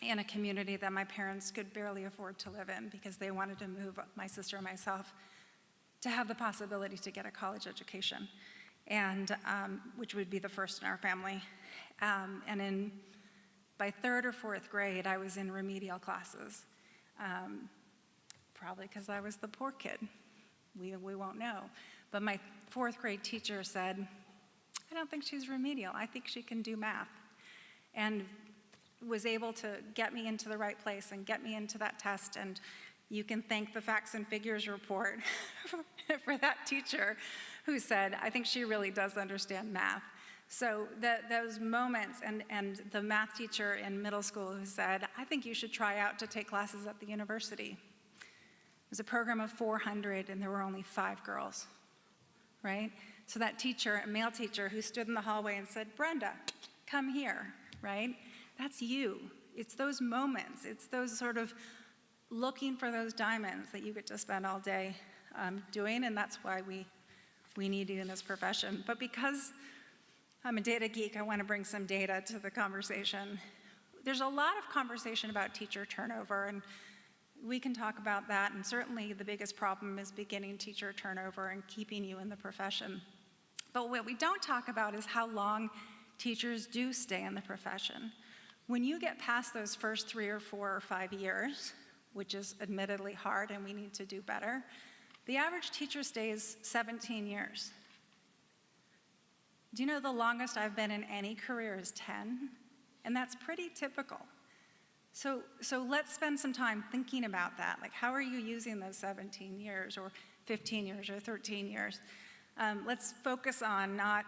in a community that my parents could barely afford to live in because they wanted to move my sister and myself to have the possibility to get a college education, and which would be the first in our family. And by third or fourth grade, I was in remedial classes. Probably because I was the poor kid. We won't know. But my fourth grade teacher said, I don't think she's remedial. I think she can do math. And was able to get me into the right place and get me into that test. And you can thank the facts and figures report for that teacher who said, I think she really does understand math. So those moments, and the math teacher in middle school who said, I think you should try out to take classes at the university. It was a program of 400, and there were only 5 girls, right? So that teacher, a male teacher, who stood in the hallway and said, Brenda, come here, right? That's you. It's those moments. It's those sort of looking for those diamonds that you get to spend all day doing, and that's why we need you in this profession. But because I'm a data geek, I want to bring some data to the conversation. There's a lot of conversation about teacher turnover, and we can talk about that, and certainly the biggest problem is beginning teacher turnover and keeping you in the profession. But what we don't talk about is how long teachers do stay in the profession. When you get past those first 3 or 4 or 5 years, which is admittedly hard and we need to do better, the average teacher stays 17 years. Do you know the longest I've been in any career is 10? And that's pretty typical. So let's spend some time thinking about that. Like, how are you using those 17 years or 15 years or 13 years? Let's focus on not,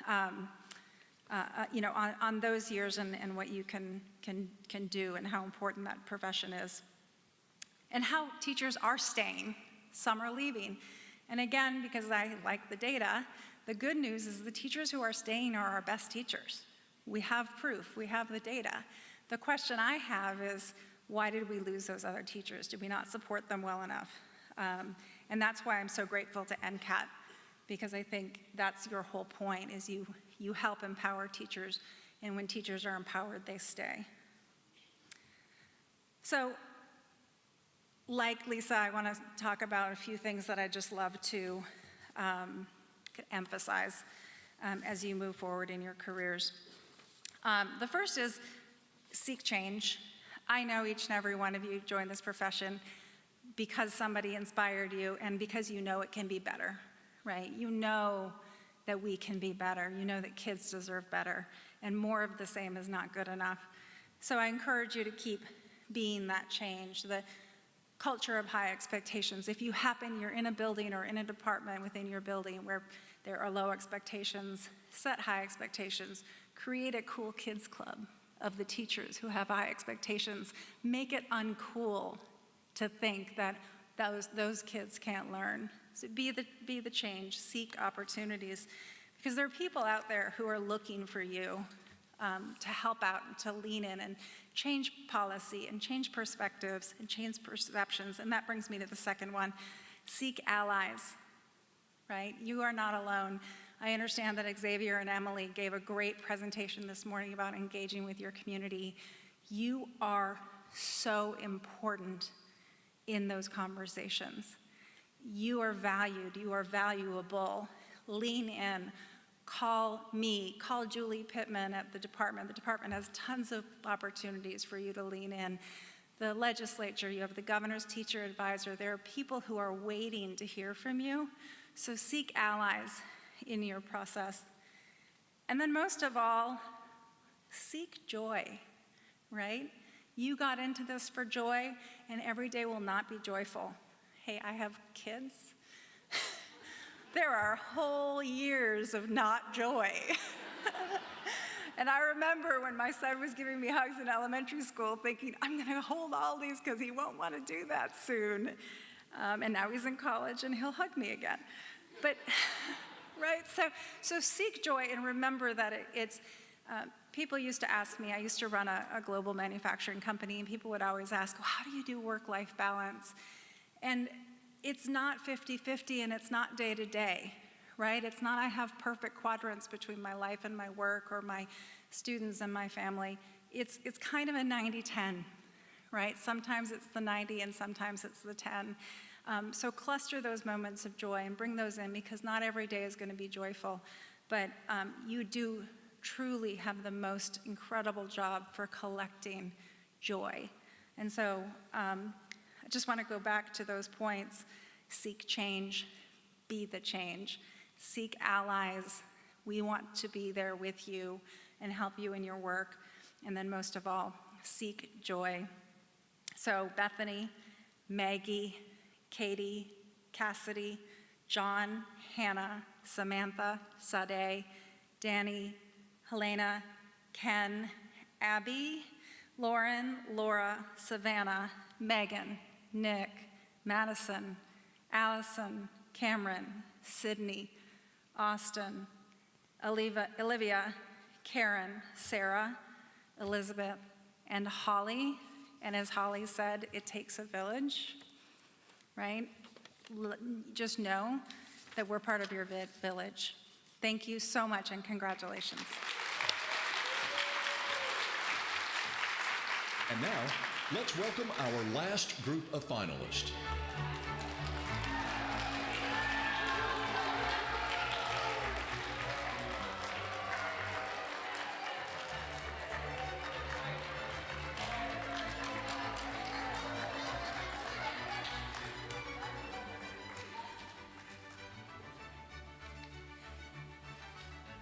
on those years and what you can do and how important that profession is. And how teachers are staying, some are leaving. And again, because I like the data, the good news is the teachers who are staying are our best teachers. We have proof, we have the data. The question I have is, why did we lose those other teachers? Did we not support them well enough? And that's why I'm so grateful to NCCAT, because I think that's your whole point, is you help empower teachers, and when teachers are empowered, they stay. So, like Lisa, I want to talk about a few things that I just love to emphasize as you move forward in your careers. The first is seek change. I know each and every one of you joined this profession because somebody inspired you and because you know it can be better, right? You know that we can be better. You know that kids deserve better, and more of the same is not good enough. So I encourage you to keep being that change, the culture of high expectations. If you're in a building or in a department within your building where there are low expectations, set high expectations. Create a cool kids club of the teachers who have high expectations. Make it uncool to think that those kids can't learn. So be the change, seek opportunities, because there are people out there who are looking for you to help out and to lean in and change policy and change perspectives and change perceptions. And that brings me to the second one, seek allies, right? You are not alone. I understand that Xavier and Emily gave a great presentation this morning about engaging with your community. You are so important in those conversations. You are valued, you are valuable. Lean in, call me, call Julie Pittman at the department. The department has tons of opportunities for you to lean in. The legislature, you have the governor's teacher advisor. There are people who are waiting to hear from you. So seek allies in your process. And then most of all, seek joy, right? You got into this for joy, and every day will not be joyful. Hey, I have kids. There are whole years of not joy. And I remember when my son was giving me hugs in elementary school thinking, I'm gonna hold all these because he won't want to do that soon. And now he's in college and he'll hug me again. But, right, so seek joy and remember that it's, people used to ask me, I used to run a global manufacturing company, and people would always ask, well, how do you do work-life balance? And it's not 50-50 and it's not day to day, right? It's not I have perfect quadrants between my life and my work or my students and my family. It's kind of a 90-10, right? Sometimes it's the 90 and sometimes it's the 10. So cluster those moments of joy and bring those in, because not every day is going to be joyful, but you do truly have the most incredible job for collecting joy. And so I just want to go back to those points. Seek change, be the change. Seek allies. We want to be there with you and help you in your work. And then most of all, seek joy. So Bethany, Maggie, Katie, Cassidy, John, Hannah, Samantha, Sade, Danny, Helena, Ken, Abby, Lauren, Laura, Savannah, Megan, Nick, Madison, Allison, Cameron, Sydney, Austin, Olivia, Karen, Sarah, Elizabeth, and Holly. And as Holly said, it takes a village, right? Just know that we're part of your village. Thank you so much and congratulations. And now, Let's welcome our last group of finalists.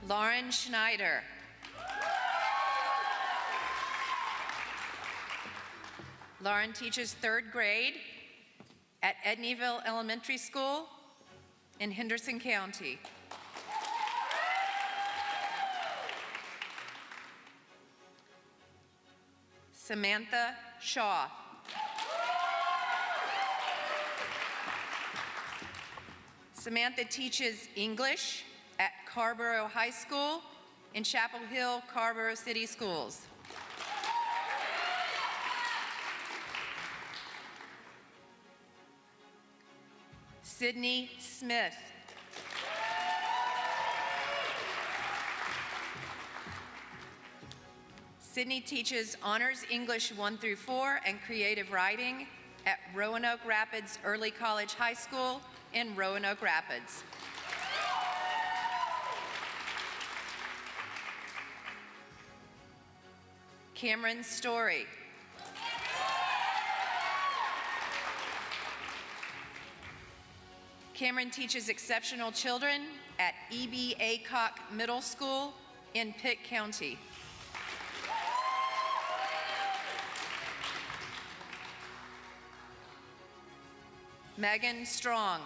Lauren Schneider. Lauren teaches 3rd grade at Edneyville Elementary School in Henderson County. Samantha Shaw. Samantha teaches English at Carborough High School in Chapel Hill, Carborough City Schools. Sydney Smith. Sydney teaches Honors English 1 through 4 and Creative Writing at Roanoke Rapids Early College High School in Roanoke Rapids. Cameron Story. Cameron teaches exceptional children at E.B. Aycock Middle School in Pitt County. Megan Strong.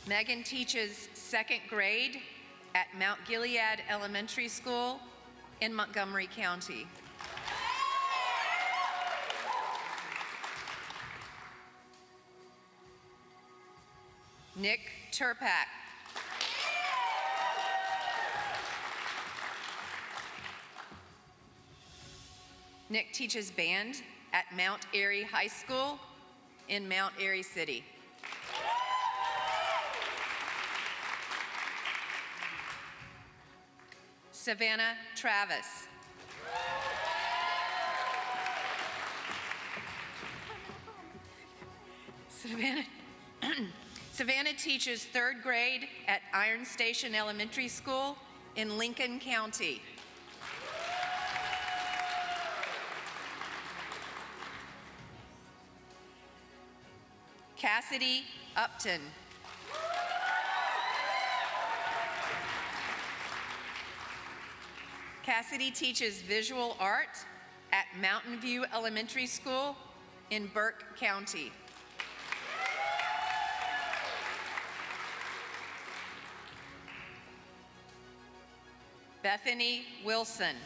Megan teaches 2nd grade at Mount Gilead Elementary School in Montgomery County. Nick Turpak. Nick teaches band at Mount Airy High School in Mount Airy City. Savannah Travis. Savannah teaches 3rd grade at Iron Station Elementary School in Lincoln County. Cassidy Upton. Cassidy teaches visual art at Mountain View Elementary School in Burke County. Bethany Wilson.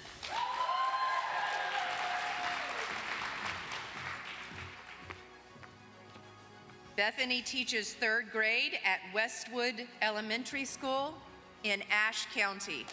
Bethany teaches 3rd grade at Westwood Elementary School in Ashe County.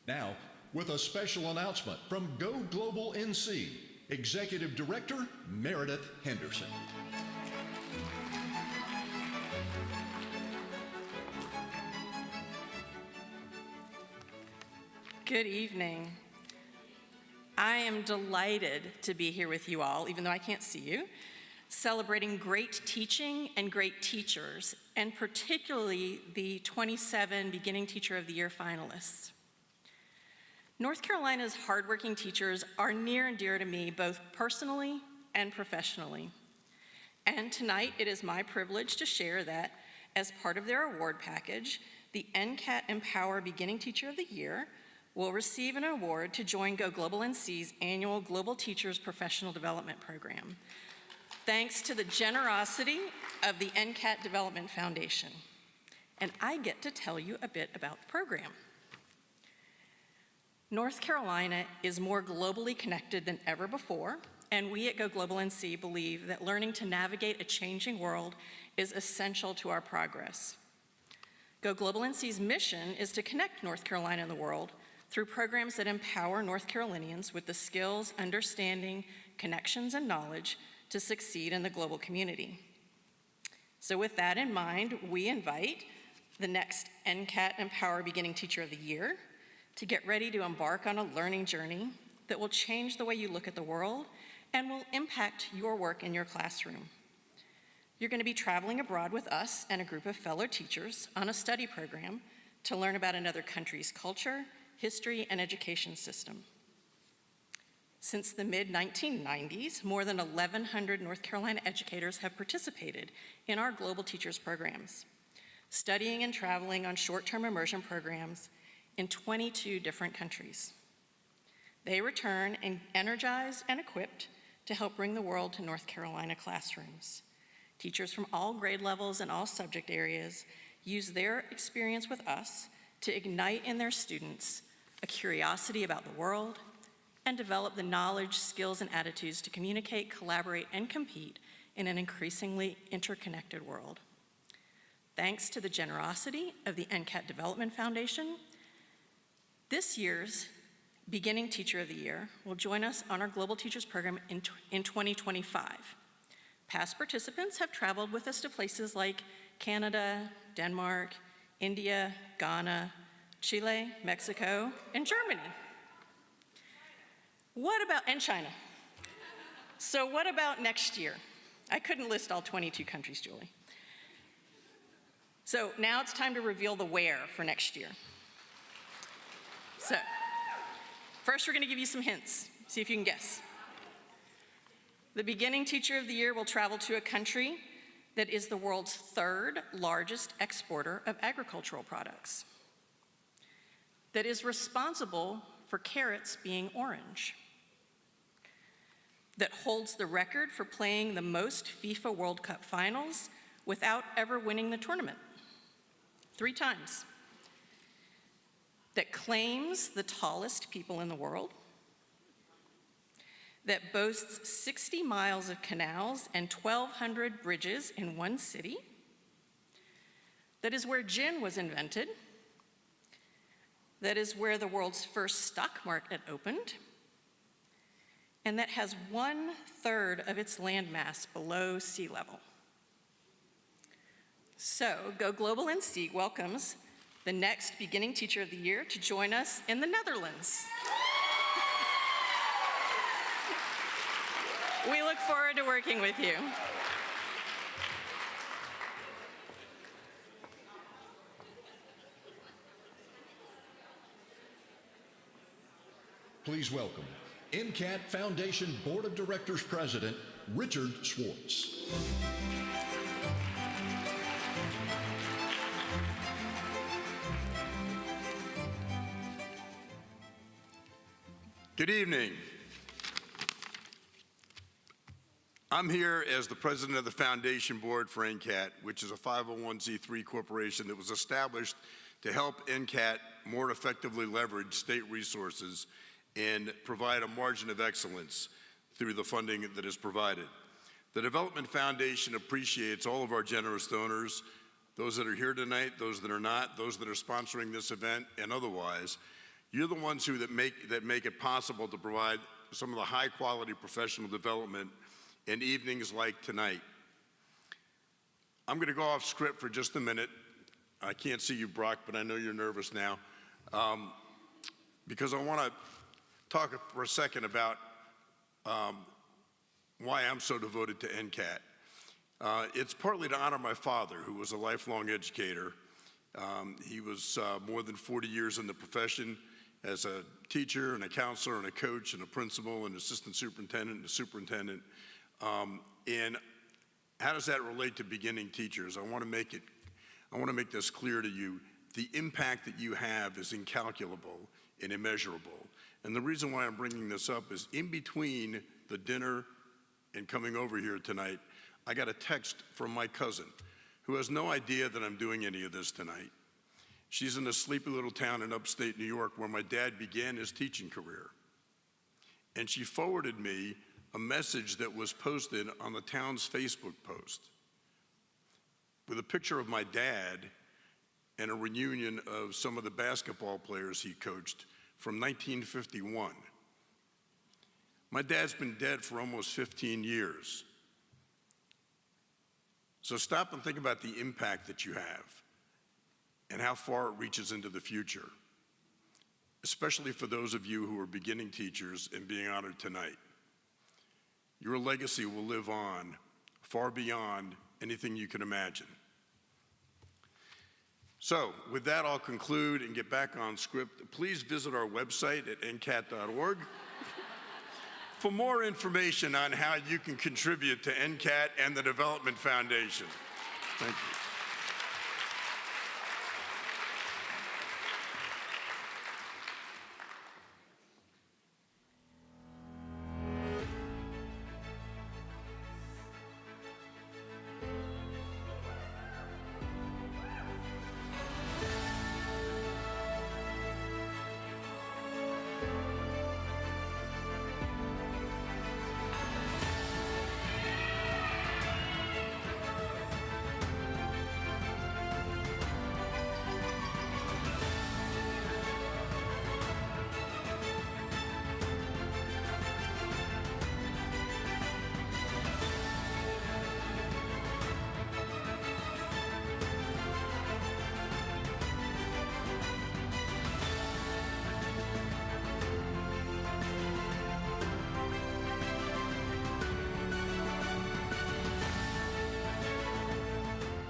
Now, with a special announcement from Go Global NC, Executive Director Meredith Henderson. Good evening. I am delighted to be here with you all, even though I can't see you, celebrating great teaching and great teachers, and particularly the 27 Beginning Teacher of the Year finalists. North Carolina's hardworking teachers are near and dear to me, both personally and professionally. And tonight, it is my privilege to share that as part of their award package, the NCCAT Empower Beginning Teacher of the Year will receive an award to join Go Global NC's annual Global Teachers Professional Development Program, thanks to the generosity of the NCCAT Development Foundation. And I get to tell you a bit about the program. North Carolina is more globally connected than ever before, and we at Go Global NC believe that learning to navigate a changing world is essential to our progress. Go Global NC's mission is to connect North Carolina and the world through programs that empower North Carolinians with the skills, understanding, connections, and knowledge to succeed in the global community. So with that in mind, we invite the next NCCAT Empower Beginning Teacher of the Year to get ready to embark on a learning journey that will change the way you look at the world and will impact your work in your classroom. You're going to be traveling abroad with us and a group of fellow teachers on a study program to learn about another country's culture, history, and education system. Since the mid-1990s, more than 1,100 North Carolina educators have participated in our Global Teachers programs, studying and traveling on short-term immersion programs in 22 different countries. They return energized and equipped to help bring the world to North Carolina classrooms. Teachers from all grade levels and all subject areas use their experience with us to ignite in their students a curiosity about the world and develop the knowledge, skills, and attitudes to communicate, collaborate, and compete in an increasingly interconnected world. Thanks to the generosity of the NCCAT Development Foundation, this year's Beginning Teacher of the Year will join us on our Global Teachers program in 2025. Past participants have traveled with us to places like Canada, Denmark, India, Ghana, Chile, Mexico, and Germany. And China. So what about next year? I couldn't list all 22 countries, Julie. So now it's time to reveal the where for next year. So first we're going to give you some hints, see if you can guess. The Beginning Teacher of the Year will travel to a country that is the world's third largest exporter of agricultural products, that is responsible for carrots being orange, that holds the record for playing the most FIFA World Cup finals without ever winning the tournament, 3 times, that claims the tallest people in the world, that boasts 60 miles of canals and 1,200 bridges in one city, that is where gin was invented, that is where the world's first stock market opened, and that has 1/3 of its landmass below sea level. So, Go Global NC welcomes the next Beginning Teacher of the Year to join us in the Netherlands. We look forward to working with you. Please welcome NCCAT Foundation Board of Directors President, Richard Schwartz. Good evening. I'm here as the president of the Foundation Board for NCCAT, which is a 501c3 corporation that was established to help NCCAT more effectively leverage state resources and provide a margin of excellence through the funding that is provided. The Development Foundation appreciates all of our generous donors, those that are here tonight, those that are not, those that are sponsoring this event, and otherwise. You're the ones that make it possible to provide some of the high-quality professional development in evenings like tonight. I'm going to go off script for just a minute. I can't see you, Brock, but I know you're nervous now, because I want to talk for a second about why I'm so devoted to NCCAT. It's partly to honor my father, who was a lifelong educator. He was more than 40 years in the profession as a teacher and a counselor and a coach and a principal and assistant superintendent and a superintendent. And how does that relate to beginning teachers? I want to make this clear to you. The impact that you have is incalculable and immeasurable. And the reason why I'm bringing this up is in between the dinner and coming over here tonight, I got a text from my cousin who has no idea that I'm doing any of this tonight. She's in a sleepy little town in upstate New York where my dad began his teaching career. And she forwarded me a message that was posted on the town's Facebook post with a picture of my dad and a reunion of some of the basketball players he coached from 1951. My dad's been dead for almost 15 years. So stop and think about the impact that you have and how far it reaches into the future, especially for those of you who are beginning teachers and being honored tonight. Your legacy will live on far beyond anything you can imagine. So with that, I'll conclude and get back on script. Please visit our website at ncat.org for more information on how you can contribute to NCAT and the Development Foundation. Thank you.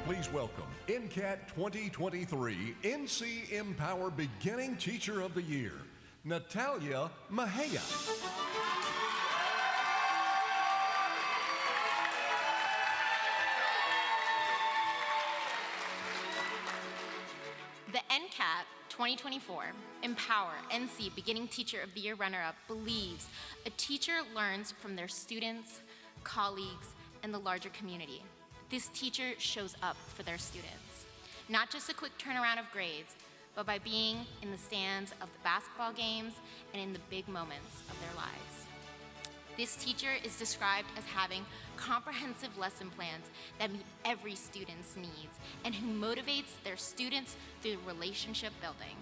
Please welcome NCCAT 2023 NC Empower Beginning Teacher of the Year, Natalia Mejia. The NCCAT 2024 Empower NC Beginning Teacher of the Year runner-up believes a teacher learns from their students, colleagues, and the larger community. This teacher shows up for their students. Not just a quick turnaround of grades, but by being in the stands of the basketball games and in the big moments of their lives. This teacher is described as having comprehensive lesson plans that meet every student's needs and who motivates their students through relationship building.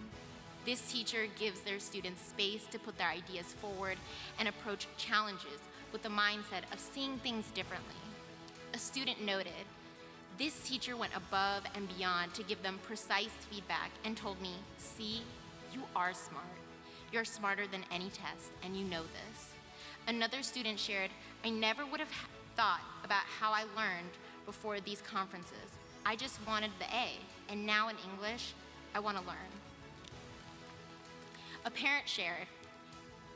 This teacher gives their students space to put their ideas forward and approach challenges with the mindset of seeing things differently. A student noted, "This teacher went above and beyond to give them precise feedback and told me, 'See, you are smart. You're smarter than any test, and you know this.'" Another student shared, "I never would have thought about how I learned before these conferences. I just wanted the A, and now in English, I want to learn." A parent shared,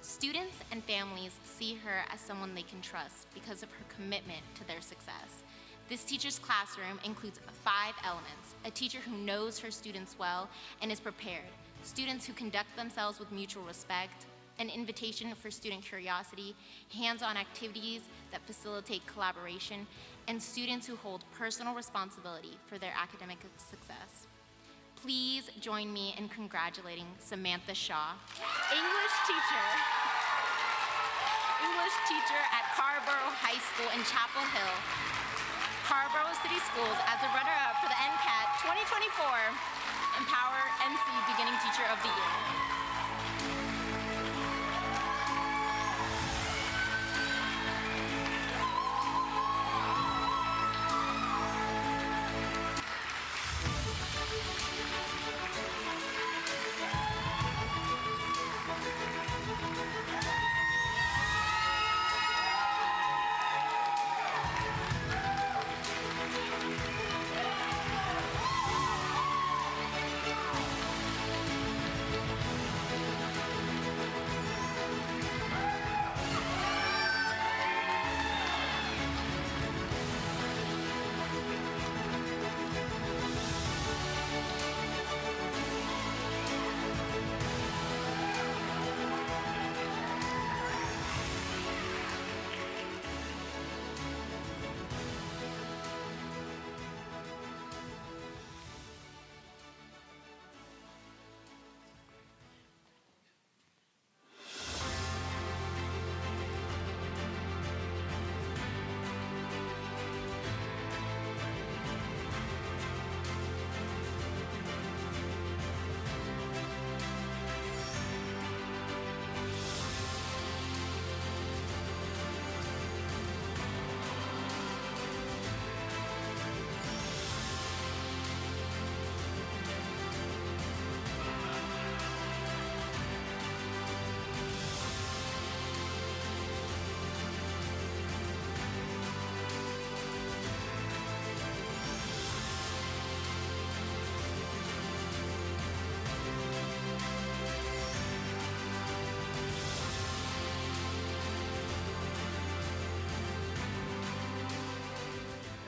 "Students and families see her as someone they can trust because of her commitment to their success. This teacher's classroom includes 5 elements: a teacher who knows her students well and is prepared, students who conduct themselves with mutual respect, an invitation for student curiosity, hands-on activities that facilitate collaboration, and students who hold personal responsibility for their academic success." Please join me in congratulating Samantha Shaw, English teacher at Carborough High School in Chapel Hill, Carborough City Schools, as a runner-up for the NCCAT 2024 Empower NC Beginning Teacher of the Year.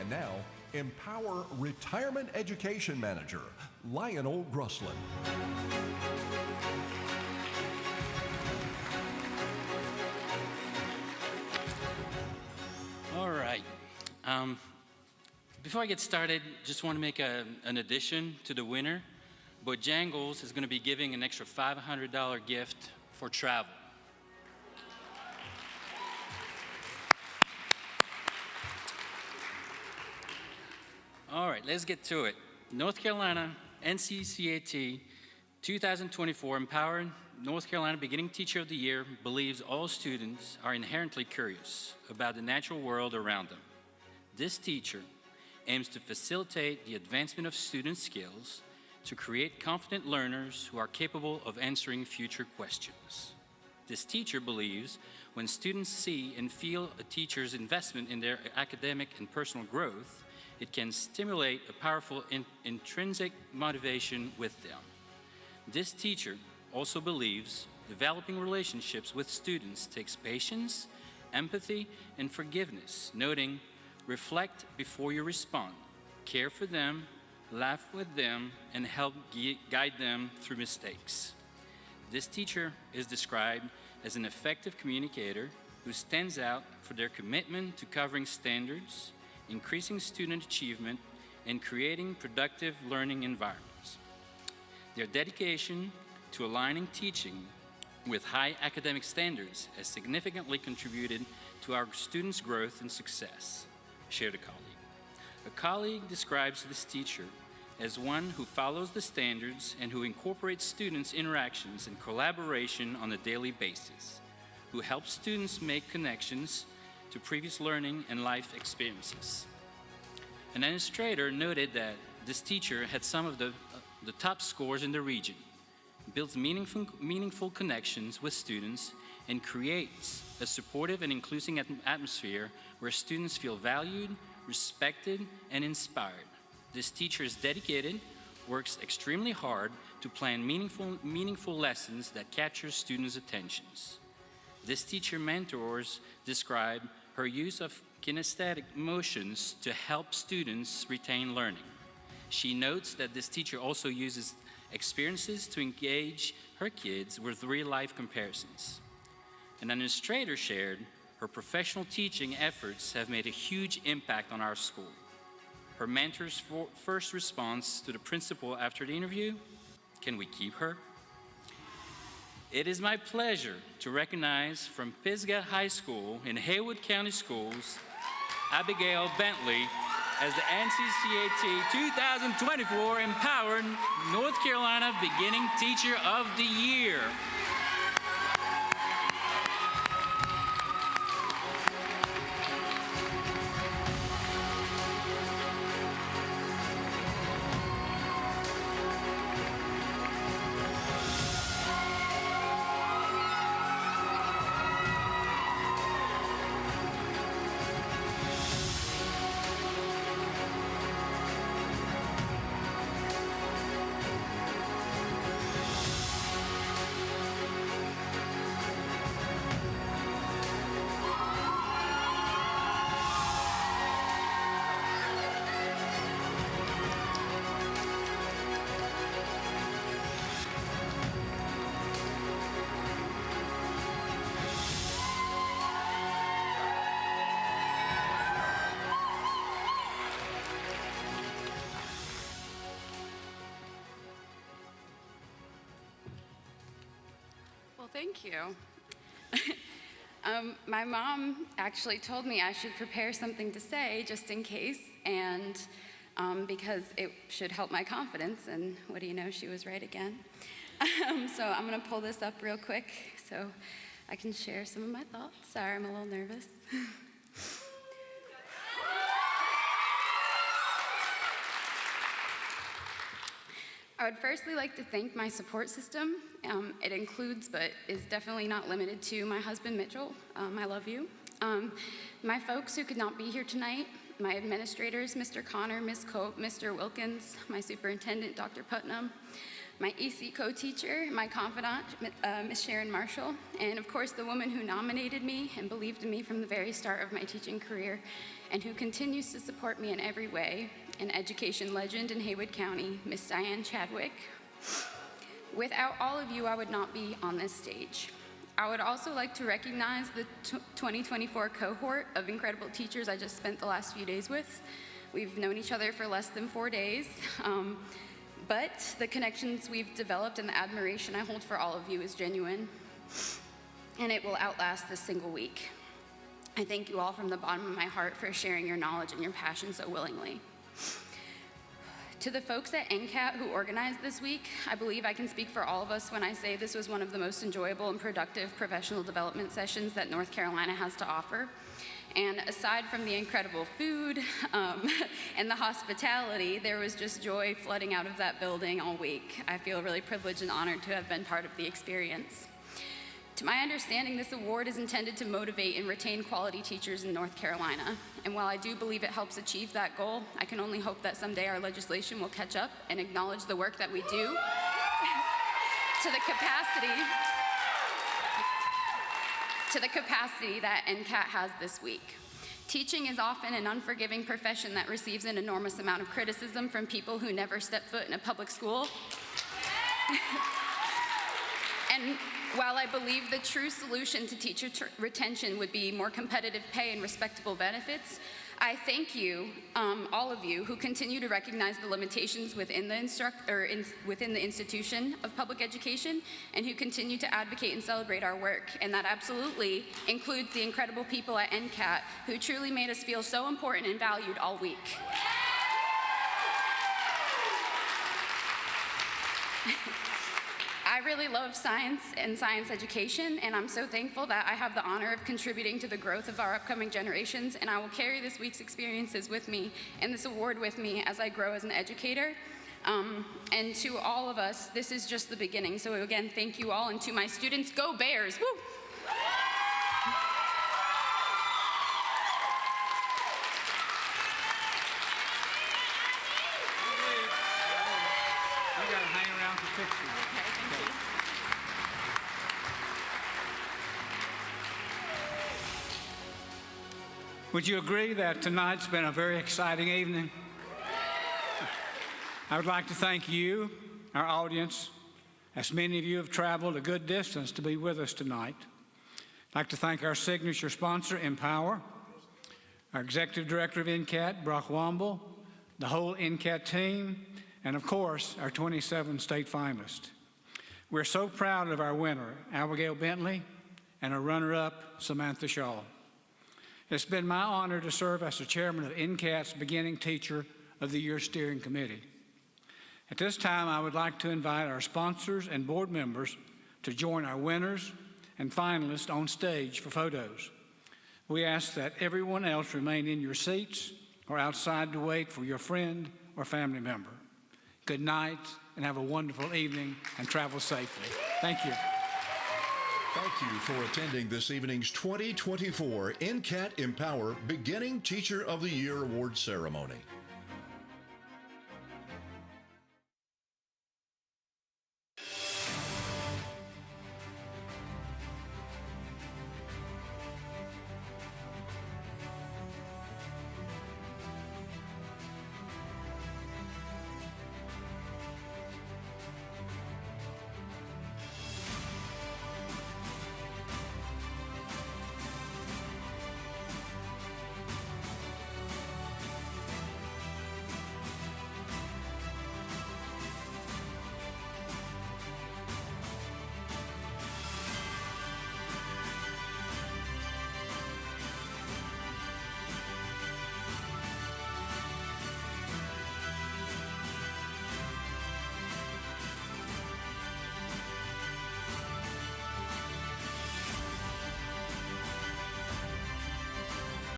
And now, Empower Retirement Education Manager, Lionel Gruslin. All right. Before I get started, just want to make an addition to the winner. Bojangles is going to be giving an extra $500 gift for travel. All right, let's get to it. North Carolina NCCAT 2024 Empowering North Carolina Beginning Teacher of the Year believes all students are inherently curious about the natural world around them. This teacher aims to facilitate the advancement of student skills to create confident learners who are capable of answering future questions. This teacher believes when students see and feel a teacher's investment in their academic and personal growth, it can stimulate a powerful intrinsic motivation with them. This teacher also believes developing relationships with students takes patience, empathy, and forgiveness, noting, reflect before you respond, care for them, laugh with them, and help guide them through mistakes. This teacher is described as an effective communicator who stands out for their commitment to covering standards, increasing student achievement, and creating productive learning environments. Their dedication to aligning teaching with high academic standards has significantly contributed to our students' growth and success, shared a colleague. A colleague describes this teacher as one who follows the standards and who incorporates students' interactions and collaboration on a daily basis, who helps students make connections to previous learning and life experiences. An administrator noted that this teacher had some of the top scores in the region, builds meaningful connections with students, and creates a supportive and inclusive atmosphere where students feel valued, respected, and inspired. This teacher is dedicated, works extremely hard to plan meaningful lessons that capture students' attentions. This teacher mentors describe her use of kinesthetic motions to help students retain learning. She notes that this teacher also uses experiences to engage her kids with real-life comparisons. An administrator shared her professional teaching efforts have made a huge impact on our school. Her mentor's first response to the principal after the interview, "Can we keep her?" It is my pleasure to recognize from Pisgah High School in Haywood County Schools, Abigail Bentley as the NCCAT 2024 Empowered North Carolina Beginning Teacher of the Year. Thank you. My mom actually told me I should prepare something to say just in case, and because it should help my confidence, and what do you know, she was right again. So I'm gonna pull this up real quick so I can share some of my thoughts. Sorry, I'm a little nervous. I would firstly like to thank my support system. It includes, but is definitely not limited to, my husband, Mitchell. I love you. My folks who could not be here tonight, my administrators, Mr. Connor, Ms. Cope, Mr. Wilkins, my superintendent, Dr. Putnam, my EC co-teacher, my confidant, Ms. Sharon Marshall, and of course the woman who nominated me and believed in me from the very start of my teaching career, and who continues to support me in every way, an education legend in Haywood County, Miss Diane Chadwick. Without all of you, I would not be on this stage. I would also like to recognize the 2024 cohort of incredible teachers I just spent the last few days with. We've known each other for less than 4 days, but the connections we've developed and the admiration I hold for all of you is genuine, and it will outlast this single week. I thank you all from the bottom of my heart for sharing your knowledge and your passion so willingly. To the folks at NCCAT who organized this week, I believe I can speak for all of us when I say this was one of the most enjoyable and productive professional development sessions that North Carolina has to offer. And aside from the incredible food and the hospitality, there was just joy flooding out of that building all week. I feel really privileged and honored to have been part of the experience. To my understanding, this award is intended to motivate and retain quality teachers in North Carolina. And while I do believe it helps achieve that goal, I can only hope that someday our legislation will catch up and acknowledge the work that we do to the capacity that NCCAT has this week. Teaching is often an unforgiving profession that receives an enormous amount of criticism from people who never step foot in a public school. And while I believe the true solution to teacher retention would be more competitive pay and respectable benefits, I thank you, all of you, who continue to recognize the limitations within the institution of public education, and who continue to advocate and celebrate our work. And that absolutely includes the incredible people at NCCAT who truly made us feel so important and valued all week. I really love science and science education, and I'm so thankful that I have the honor of contributing to the growth of our upcoming generations, and I will carry this week's experiences with me and this award with me as I grow as an educator. And to all of us, this is just the beginning. So again, thank you all, and to my students, go Bears! Woo! You gotta hang around for pictures. Would you agree that tonight's been a very exciting evening? I would like to thank you, our audience, as many of you have traveled a good distance to be with us tonight. I'd like to thank our signature sponsor, Empower, our Executive Director of NCCAT, Brock Womble, the whole NCCAT team, and of course, our 27 state finalists. We're so proud of our winner, Abigail Bentley, and our runner-up, Samantha Shaw. It's been my honor to serve as the chairman of NCCAT's Beginning Teacher of the Year Steering Committee. At this time, I would like to invite our sponsors and board members to join our winners and finalists on stage for photos. We ask that everyone else remain in your seats or outside to wait for your friend or family member. Good night, and have a wonderful evening, and travel safely. Thank you. Thank you for attending this evening's 2024 NCCAT Empower Beginning Teacher of the Year Award ceremony.